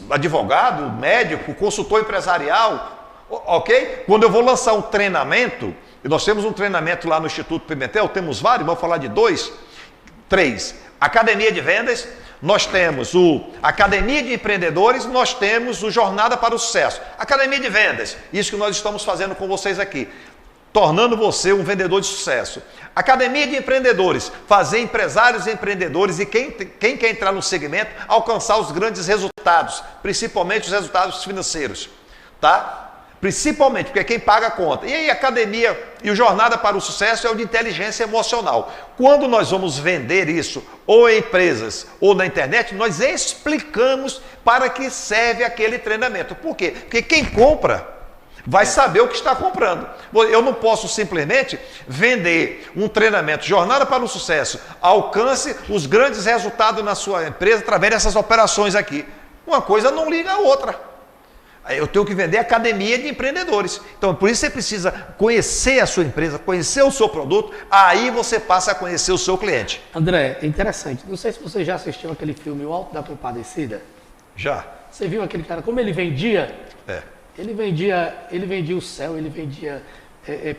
advogado, médico, consultor empresarial, ok? Quando eu vou lançar um treinamento, e nós temos um treinamento lá no Instituto Pimentel, temos vários, vamos falar de 2, 3, Academia de Vendas. Nós temos a Academia de Empreendedores, nós temos o Jornada para o Sucesso. Academia de Vendas, isso que nós estamos fazendo com vocês aqui, tornando você um vendedor de sucesso. Academia de Empreendedores, fazer empresários e empreendedores e quem quer entrar no segmento, alcançar os grandes resultados, principalmente os resultados financeiros, tá? Principalmente, porque é quem paga a conta. E aí a academia e o Jornada para o Sucesso é o de inteligência emocional. Quando nós vamos vender isso, ou em empresas, ou na internet, nós explicamos para que serve aquele treinamento. Por quê? Porque quem compra vai saber o que está comprando. Eu não posso simplesmente vender um treinamento, Jornada para o Sucesso, alcance os grandes resultados na sua empresa através dessas operações aqui. Uma coisa não liga a outra. Eu tenho que vender academia de empreendedores. Então, por isso você precisa conhecer a sua empresa, conhecer o seu produto, aí você passa a conhecer o seu cliente.
André, é interessante. Não sei se você já assistiu aquele filme O Alto da Compadecida.
Já.
Você viu aquele cara, como ele vendia? Ele vendia o céu, ele vendia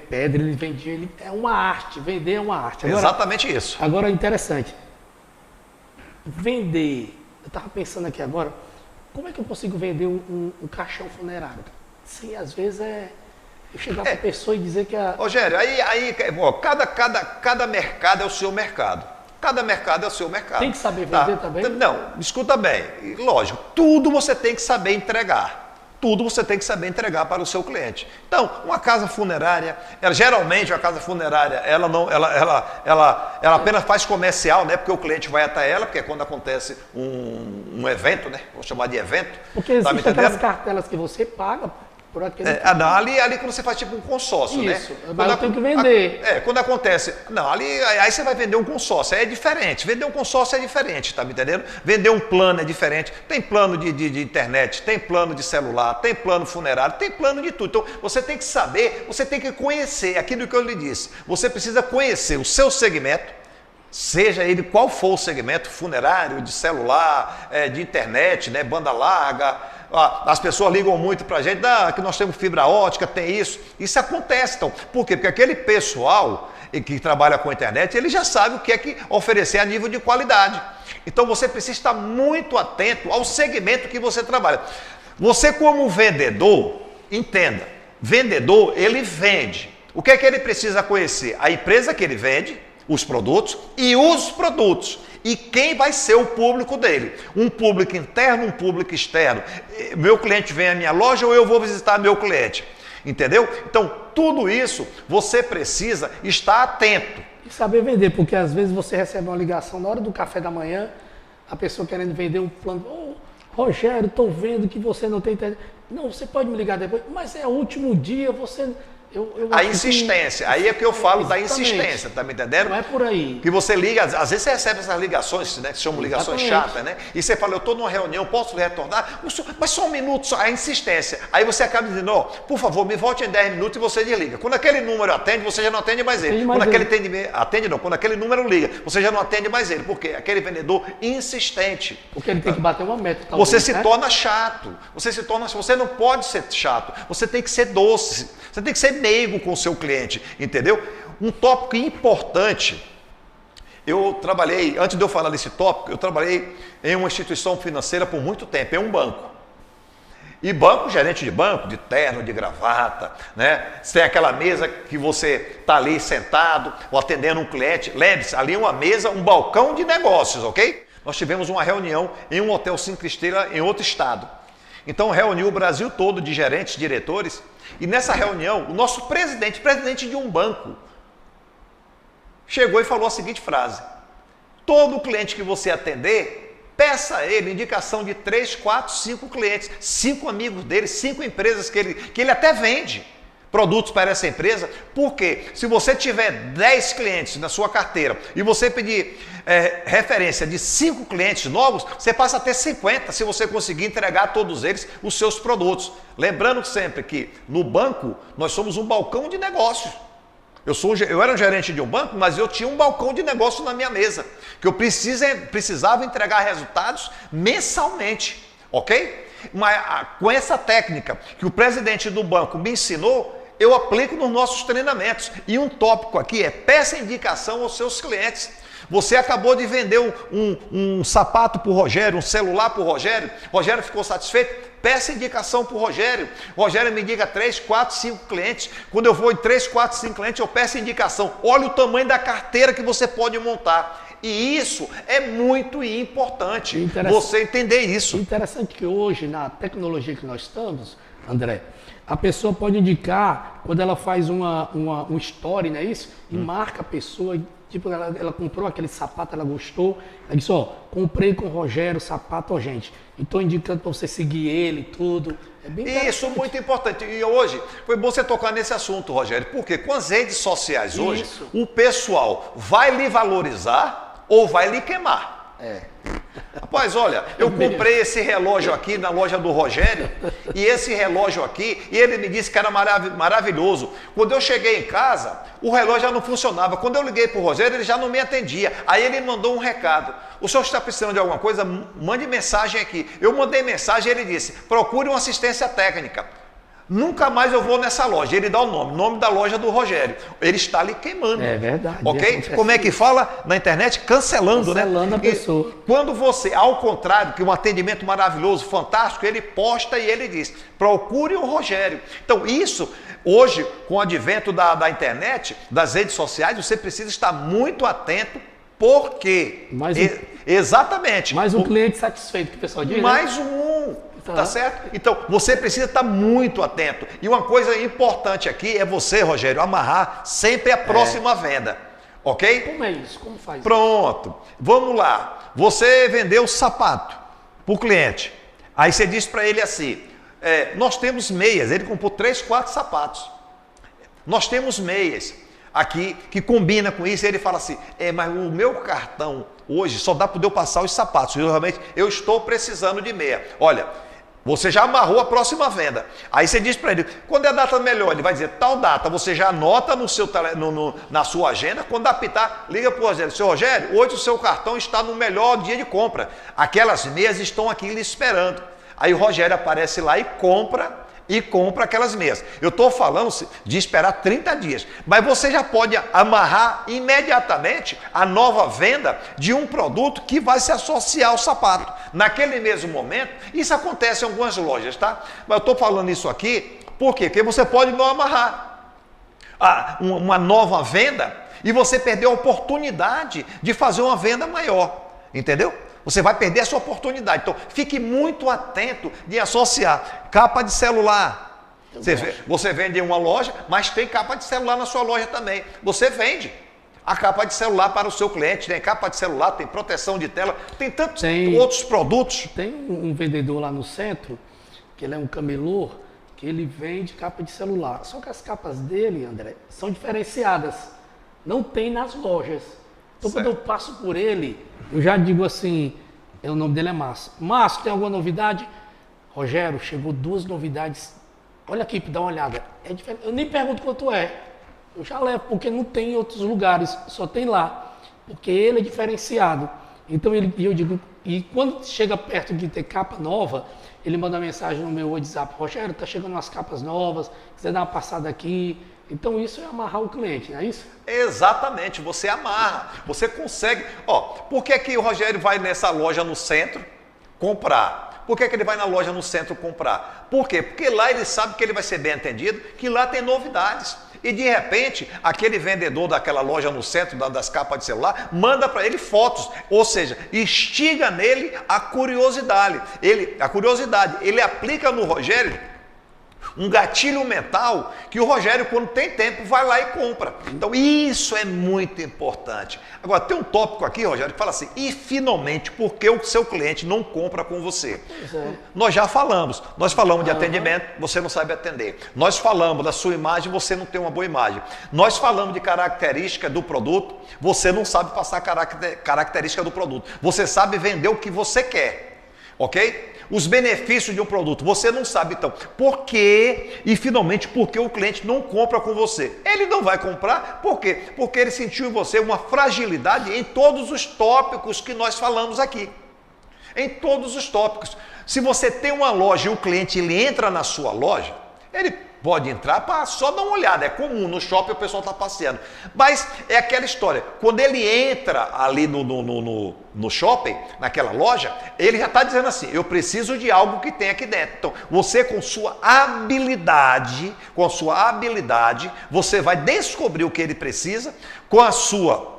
pedra, ele vendia... é uma arte, vender é uma arte. Agora,
exatamente isso.
Agora, interessante. Vender, eu estava pensando aqui agora... Como é que eu consigo vender um caixão funerário? Sim, às vezes eu chegar para a pessoa e dizer que a...
Rogério, cada mercado é o seu mercado. Cada mercado é o seu mercado.
Tem que saber vender também?
Não, escuta bem. Lógico, tudo você tem que saber entregar. Tudo você tem que saber entregar para o seu cliente. Então, uma casa funerária, geralmente a casa funerária, ela apenas faz comercial, né? Porque o cliente vai até ela, porque é quando acontece um evento, né? Vou chamar de evento.
Porque existem aquelas cartelas que você paga por aquele...
ali quando você faz tipo um consórcio, né?
Isso, mas eu tenho que vender.
Quando acontece... Não, aí você vai vender um consórcio, é diferente. Vender um consórcio é diferente, tá me entendendo? Vender um plano é diferente. Tem plano de internet, tem plano de celular, tem plano funerário, tem plano de tudo. Então, você tem que saber, você tem que conhecer aquilo que eu lhe disse. Você precisa conhecer o seu segmento, seja ele qual for o segmento, funerário, de celular, de internet, né, banda larga. As pessoas ligam muito para a gente, que nós temos fibra ótica, tem isso. Isso acontece, então. Por quê? Porque aquele pessoal que trabalha com a internet, ele já sabe o que é que oferecer a nível de qualidade. Então você precisa estar muito atento ao segmento que você trabalha. Você como vendedor, entenda, vendedor, ele vende. O que é que ele precisa conhecer? A empresa que ele vende, os produtos e os produtos. E quem vai ser o público dele? Um público interno, um público externo. Meu cliente vem à minha loja ou eu vou visitar meu cliente? Entendeu? Então, tudo isso você precisa estar atento.
E saber vender, porque às vezes você recebe uma ligação na hora do café da manhã, a pessoa querendo vender um plano. Rogério, estou vendo que você não tem internet. Não, você pode me ligar depois, mas é o último dia,
A insistência. Aí é que eu falo da
Exatamente.
insistência, tá me entendendo?
Não é por aí.
Que você liga, às vezes você recebe essas ligações, né, que se chamam ligações
Exatamente.
chatas, né? E você fala, eu estou numa reunião, posso retornar? Mas só um minuto, só a insistência. Aí você acaba dizendo, ó, por favor, me volte em 10 minutos e você desliga. Quando aquele número atende, você já não atende mais ele. Quando aquele número liga, você já não atende mais ele. Por quê? Aquele vendedor insistente.
Porque ele tem que bater uma meta. Talvez,
Você se
né?
torna chato. Você não pode ser chato. Você tem que ser doce. Você tem que ser meigo com o seu cliente, entendeu? Um tópico importante. Eu trabalhei, antes de eu falar desse tópico, eu trabalhei em uma instituição financeira por muito tempo, em um banco. E banco, gerente de banco, de terno, de gravata, né? Você tem aquela mesa que você está ali sentado, ou atendendo um cliente. Lembre-se, ali é uma mesa, um balcão de negócios, ok? Nós tivemos uma reunião em um hotel 5 estrelas em outro estado. Então reuniu o Brasil todo de gerentes, diretores, e nessa reunião, o nosso presidente de um banco, chegou e falou a seguinte frase: todo cliente que você atender, peça a ele indicação de 3, 4, 5 clientes, 5 amigos dele, 5 empresas que ele até vende produtos para essa empresa, porque se você tiver 10 clientes na sua carteira e você pedir referência de 5 clientes novos, você passa a ter 50 se você conseguir entregar a todos eles os seus produtos. Lembrando sempre que no banco nós somos um balcão de negócios. Eu era um gerente de um banco, mas eu tinha um balcão de negócio na minha mesa, que eu precisava entregar resultados mensalmente, ok? Mas com essa técnica que o presidente do banco me ensinou, eu aplico nos nossos treinamentos. E um tópico aqui é: peça indicação aos seus clientes. Você acabou de vender um sapato para o Rogério, um celular para o Rogério. Rogério ficou satisfeito? Peça indicação para o Rogério. Rogério me diga 3, 4, 5 clientes. Quando eu vou em 3, 4, 5 clientes, eu peço indicação. Olha o tamanho da carteira que você pode montar. E isso é muito importante, você entender isso.
Interessante que hoje, na tecnologia que nós estamos, André, a pessoa pode indicar, quando ela faz um story, não é isso? E marca a pessoa, tipo, ela comprou aquele sapato, ela gostou, ela disse, ó, comprei com o Rogério sapato, ó, gente, então indicando para você seguir ele, tudo. É bem
isso, muito importante. E hoje, foi bom você tocar nesse assunto, Rogério, porque com as redes sociais hoje, o pessoal vai lhe valorizar ou vai lhe queimar. Rapaz, olha, eu comprei esse relógio aqui na loja do Rogério, e esse relógio aqui, e ele me disse que era maravilhoso. Quando eu cheguei em casa, o relógio já não funcionava. Quando eu liguei para o Rogério, ele já não me atendia. Aí ele mandou um recado: o senhor está precisando de alguma coisa? Mande mensagem aqui. Eu mandei mensagem e ele disse: procure uma assistência técnica. Nunca mais eu vou nessa loja. Ele dá o nome da loja do Rogério. Ele está ali queimando.
É verdade.
Ok? Como é que fala na internet? Cancelando, né?
Cancelando a pessoa.
Quando você, ao contrário, que um atendimento maravilhoso, fantástico, ele posta e ele diz: procure o Rogério. Então, isso, hoje, com o advento da internet, das redes sociais, você precisa estar muito atento. Por quê? Exatamente.
Mais um cliente satisfeito, que o pessoal diz.
Mais um. Tá certo? Então, você precisa estar muito atento. E uma coisa importante aqui é você, Rogério, amarrar sempre a próxima venda. Ok?
Como é isso? Como faz isso?
Pronto. Vamos lá. Você vendeu o sapato para o cliente. Aí você diz para ele assim: nós temos meias. Ele comprou 3, 4 sapatos. Nós temos meias aqui que combina com isso. E ele fala assim: mas o meu cartão hoje só dá para eu passar os sapatos. Eu estou precisando de meia. Olha, você já amarrou a próxima venda. Aí você diz para ele: quando é a data melhor? Ele vai dizer tal data. Você já anota na sua agenda. Quando apitar, liga para o Rogério: seu Rogério, hoje o seu cartão está no melhor dia de compra. Aquelas meias estão aqui lhe esperando. Aí o Rogério aparece lá e compra aquelas meias. Eu estou falando de esperar 30 dias, mas você já pode amarrar imediatamente a nova venda de um produto que vai se associar ao sapato. Naquele mesmo momento, isso acontece em algumas lojas, tá? Mas eu estou falando isso aqui, por quê? Porque você pode não amarrar uma nova venda e você perder a oportunidade de fazer uma venda maior, entendeu? Você vai perder essa oportunidade. Então, fique muito atento de associar capa de celular. Você vende em uma loja, mas tem capa de celular na sua loja também. Você vende a capa de celular para o seu cliente. Tem capa de celular, tem proteção de tela, tem outros produtos.
Tem um vendedor lá no centro, que ele é um camelô, que ele vende capa de celular. Só que as capas dele, André, são diferenciadas. Não tem nas lojas. Então, quando eu passo por ele, eu já digo assim, o nome dele é Márcio. Márcio, tem alguma novidade? Rogério, chegou 2 novidades. Olha aqui, dá uma olhada. É diferente. Eu nem pergunto quanto é. Eu já levo, porque não tem em outros lugares, só tem lá. Porque ele é diferenciado. Então, eu digo, e quando chega perto de ter capa nova, ele manda mensagem no meu WhatsApp, Rogério, tá chegando umas capas novas, quiser dar uma passada aqui. Então, isso é amarrar o cliente, não é isso?
Exatamente, você amarra, você consegue. Ó, por que que o Rogério vai nessa loja no centro comprar? Por que que ele vai na loja no centro comprar? Por quê? Porque lá ele sabe que ele vai ser bem atendido, que lá tem novidades. E de repente, aquele vendedor daquela loja no centro, das capas de celular, manda para ele fotos, ou seja, instiga nele a curiosidade. Ele aplica no Rogério um gatilho mental que o Rogério, quando tem tempo, vai lá e compra. Então, isso é muito importante. Agora, tem um tópico aqui, Rogério, que fala assim, e finalmente, por que o seu cliente não compra com você? Nós já falamos. Nós falamos de atendimento, você não sabe atender. Nós falamos da sua imagem, você não tem uma boa imagem. Nós falamos de característica do produto, você não sabe passar característica do produto. Você sabe vender o que você quer, ok? Os benefícios de um produto, você não sabe então por quê e finalmente por que o cliente não compra com você. Ele não vai comprar, por quê? Porque ele sentiu em você uma fragilidade em todos os tópicos que nós falamos aqui. Em todos os tópicos. Se você tem uma loja e o cliente ele entra na sua loja, ele pode entrar para só dar uma olhada, é comum, no shopping o pessoal está passeando. Mas é aquela história, quando ele entra ali no shopping, naquela loja, ele já está dizendo assim, eu preciso de algo que tem aqui dentro. Então, você com sua habilidade, você vai descobrir o que ele precisa, com a sua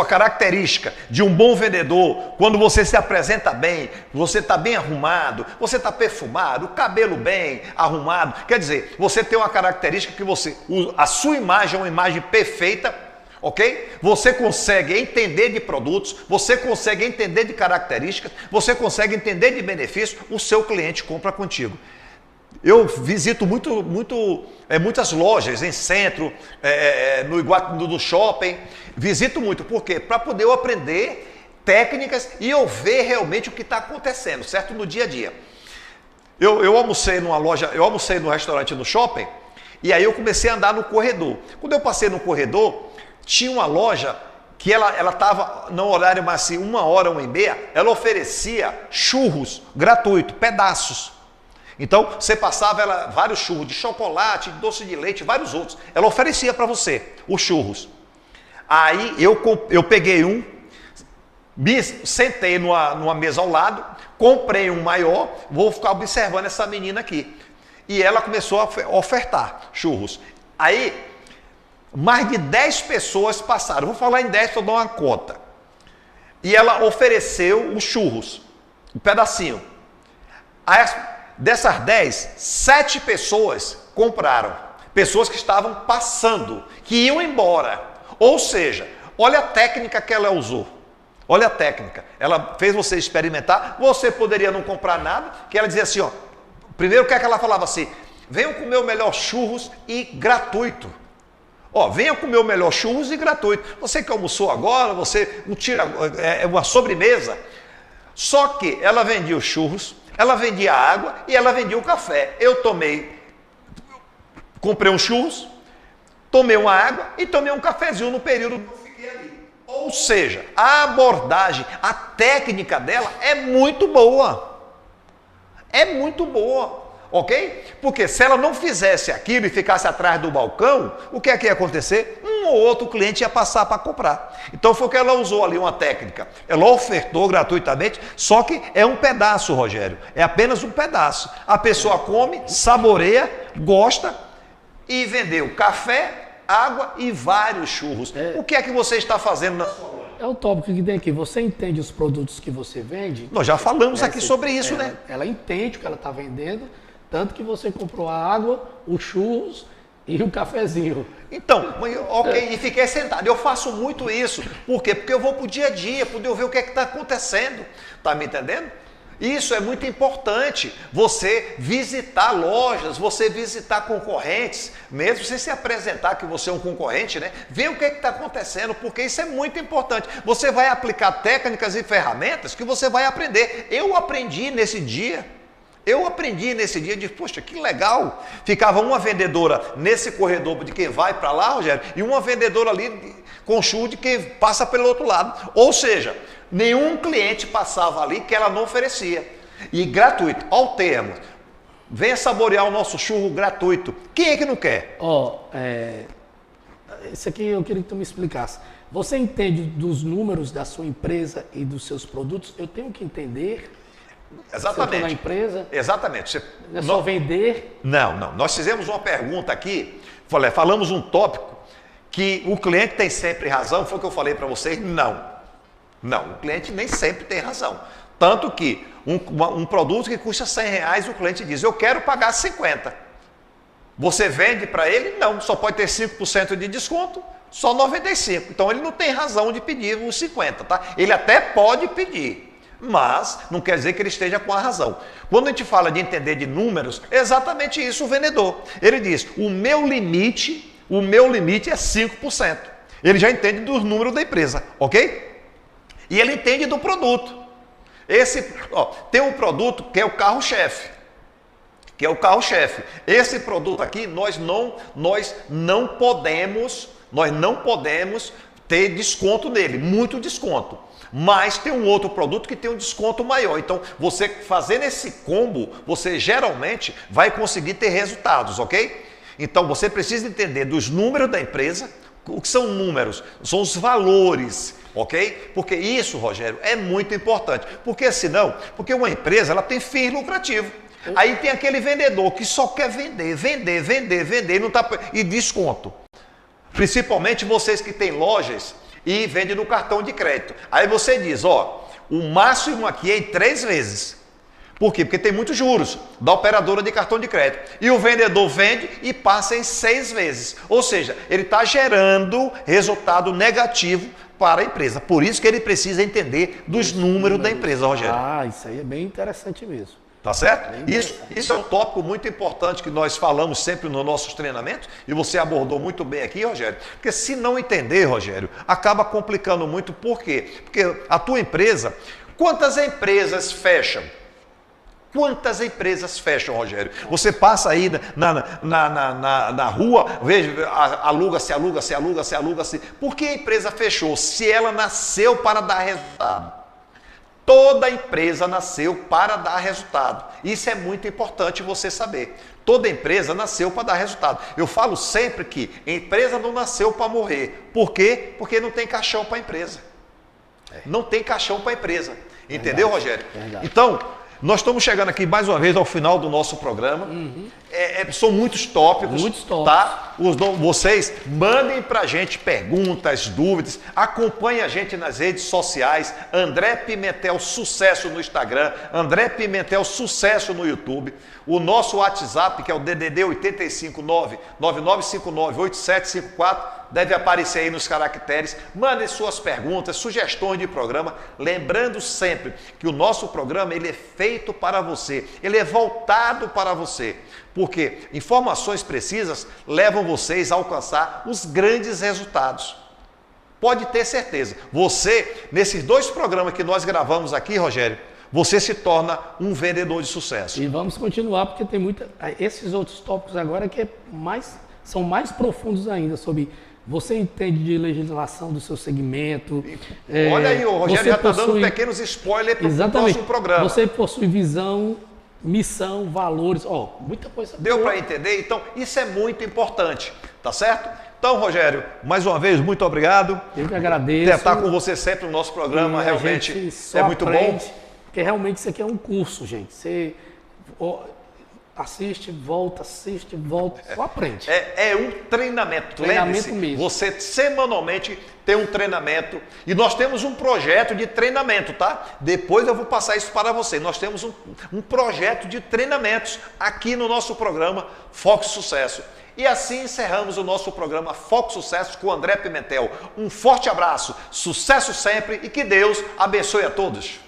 característica de um bom vendedor, quando você se apresenta bem, você está bem arrumado, você está perfumado, o cabelo bem arrumado, quer dizer, você tem uma característica que a sua imagem é uma imagem perfeita, ok? Você consegue entender de produtos, você consegue entender de características, você consegue entender de benefícios, o seu cliente compra contigo. Eu visito muitas lojas em centro, no shopping, visito muito, por quê? Para poder eu aprender técnicas e eu ver realmente o que está acontecendo, certo? No dia a dia. Eu almocei numa loja, eu almocei num restaurante no shopping, e aí eu comecei a andar no corredor. Quando eu passei no corredor, tinha uma loja que ela estava no horário mais assim, 1h, 1h30, ela oferecia churros gratuitos, pedaços. Então, você passava vários churros de chocolate, doce de leite, vários outros. Ela oferecia para você os churros. Aí eu peguei um, me sentei numa mesa ao lado, comprei um maior, vou ficar observando essa menina aqui. E ela começou a ofertar churros. Aí, mais de 10 pessoas passaram. Vou falar em 10 para eu dar uma conta. E ela ofereceu os churros, um pedacinho. Aí, dessas 10, 7 pessoas compraram. Pessoas que estavam passando, que iam embora. Ou seja, olha a técnica que ela usou. Olha a técnica. Ela fez você experimentar. Você poderia não comprar nada. Que ela dizia assim, ó. Primeiro, o que é que ela falava assim? Venham comer o melhor churros e gratuito. Ó, venha comer o melhor churros e gratuito. Você que almoçou agora, você não tira uma sobremesa. Só que ela vendia os churros, ela vendia a água e ela vendia o café. Eu comprei uns churros, tomei uma água e tomei um cafezinho no período que eu fiquei ali. Ou seja, a abordagem, a técnica dela é muito boa. É muito boa, ok? Porque se ela não fizesse aquilo e ficasse atrás do balcão, o que é que ia acontecer? Um ou outro cliente ia passar para comprar. Então foi o que ela usou ali, uma técnica. Ela ofertou gratuitamente, só que é um pedaço, Rogério. É apenas um pedaço. A pessoa come, saboreia, gosta e vendeu café, água e vários churros. O que é que você está fazendo na sua loja?
É o tópico que tem aqui. Você entende os produtos que você vende?
Nós já falamos aqui sobre isso, né?
Ela entende o que ela está vendendo, tanto que você comprou a água, os churros e o cafezinho.
Então, ok, e fiquei sentado. Eu faço muito isso. Por quê? Porque eu vou para o dia a dia, poder ver o que é que está acontecendo. Tá me entendendo? Isso é muito importante, você visitar lojas, você visitar concorrentes, mesmo sem se apresentar que você é um concorrente, né? Ver o que está acontecendo, porque isso é muito importante. Você vai aplicar técnicas e ferramentas que você vai aprender. Eu aprendi nesse dia, de, poxa, que legal. Ficava uma vendedora nesse corredor de quem vai para lá, Rogério, e uma vendedora ali com chuva de quem passa pelo outro lado. Ou seja, nenhum cliente passava ali que ela não oferecia. E gratuito, ao termo. Venha saborear o nosso churro gratuito. Quem é que não quer?
Isso aqui eu queria que tu me explicasse. Você entende dos números da sua empresa e dos seus produtos? Eu tenho que entender.
Exatamente.
Na empresa?
Exatamente.
Não é só vender?
Não. Nós fizemos uma pergunta aqui, falamos um tópico que o cliente tem sempre razão. Foi o que eu falei para vocês? Não, o cliente nem sempre tem razão. Tanto que um produto que custa R$100, o cliente diz, eu quero pagar 50. Você vende para ele? Não, só pode ter 5% de desconto, só 95. Então ele não tem razão de pedir os 50, tá? Ele até pode pedir, mas não quer dizer que ele esteja com a razão. Quando a gente fala de entender de números, é exatamente isso o vendedor. Ele diz, o meu limite é 5%. Ele já entende dos números da empresa, ok? E ele entende do produto. Tem um produto que é o carro-chefe. Esse produto aqui, nós não podemos ter desconto nele, muito desconto. Mas tem um outro produto que tem um desconto maior. Então, você fazendo esse combo, você geralmente vai conseguir ter resultados, ok? Então, você precisa entender dos números da empresa. O que são números? São os valores, ok? Porque isso, Rogério, é muito importante. Porque uma empresa, ela tem fim lucrativo. Aí tem aquele vendedor que só quer vender, e desconto. Principalmente vocês que têm lojas e vendem no cartão de crédito. Aí você diz, o máximo aqui é em 3 vezes. Por quê? Porque tem muitos juros da operadora de cartão de crédito. E o vendedor vende e passa em 6 vezes. Ou seja, ele está gerando resultado negativo para a empresa. Por isso que ele precisa entender dos números da empresa, Rogério.
Isso aí é bem interessante mesmo.
Tá certo? Isso é um tópico muito importante que nós falamos sempre nos nossos treinamentos e você abordou muito bem aqui, Rogério. Porque se não entender, Rogério, acaba complicando muito. Por quê? Porque a tua empresa, quantas empresas fecham? Quantas empresas fecham, Rogério? Você passa aí na rua, veja, aluga-se. Por que a empresa fechou? Se ela nasceu para dar resultado. Toda empresa nasceu para dar resultado. Isso é muito importante você saber. Toda empresa nasceu para dar resultado. Eu falo sempre que a empresa não nasceu para morrer. Por quê? Porque não tem caixão para a empresa. Não tem caixão para a empresa. Entendeu, Rogério?
Verdade.
Então, nós estamos chegando aqui mais uma vez ao final do nosso programa. São muitos tópicos. Tá? Vocês mandem para a gente perguntas, dúvidas. Acompanhe a gente nas redes sociais. André Pimentel Sucesso no Instagram. André Pimentel Sucesso no YouTube. O nosso WhatsApp, que é o DDD 859-9959-8754. Deve aparecer aí nos caracteres. Mandem suas perguntas, sugestões de programa. Lembrando sempre que o nosso programa ele é feito para você. Ele é voltado para você. Porque informações precisas levam vocês a alcançar os grandes resultados. Pode ter certeza. Você, nesses 2 programas que nós gravamos aqui, Rogério, você se torna um vendedor de sucesso.
E vamos continuar, porque tem esses outros tópicos agora que são mais profundos ainda, sobre você entende de legislação do seu segmento.
Olha aí, o Rogério já está dando pequenos spoilers para o próximo programa.
Você possui visão, missão, valores, muita coisa.
Deu para entender? Então, isso é muito importante, tá certo? Então, Rogério, mais uma vez, muito obrigado.
Eu que agradeço.
Estar com você sempre no nosso programa, realmente é muito bom.
Porque realmente isso aqui é um curso, gente. Você assiste, volta, só aprende.
É um treinamento.
Treinamento mesmo.
Você semanalmente tem um treinamento e nós temos um projeto de treinamento, tá? Depois eu vou passar isso para você. Nós temos um projeto de treinamentos aqui no nosso programa Foco Sucesso. E assim encerramos o nosso programa Foco Sucesso com o André Pimentel. Um forte abraço, sucesso sempre e que Deus abençoe a todos.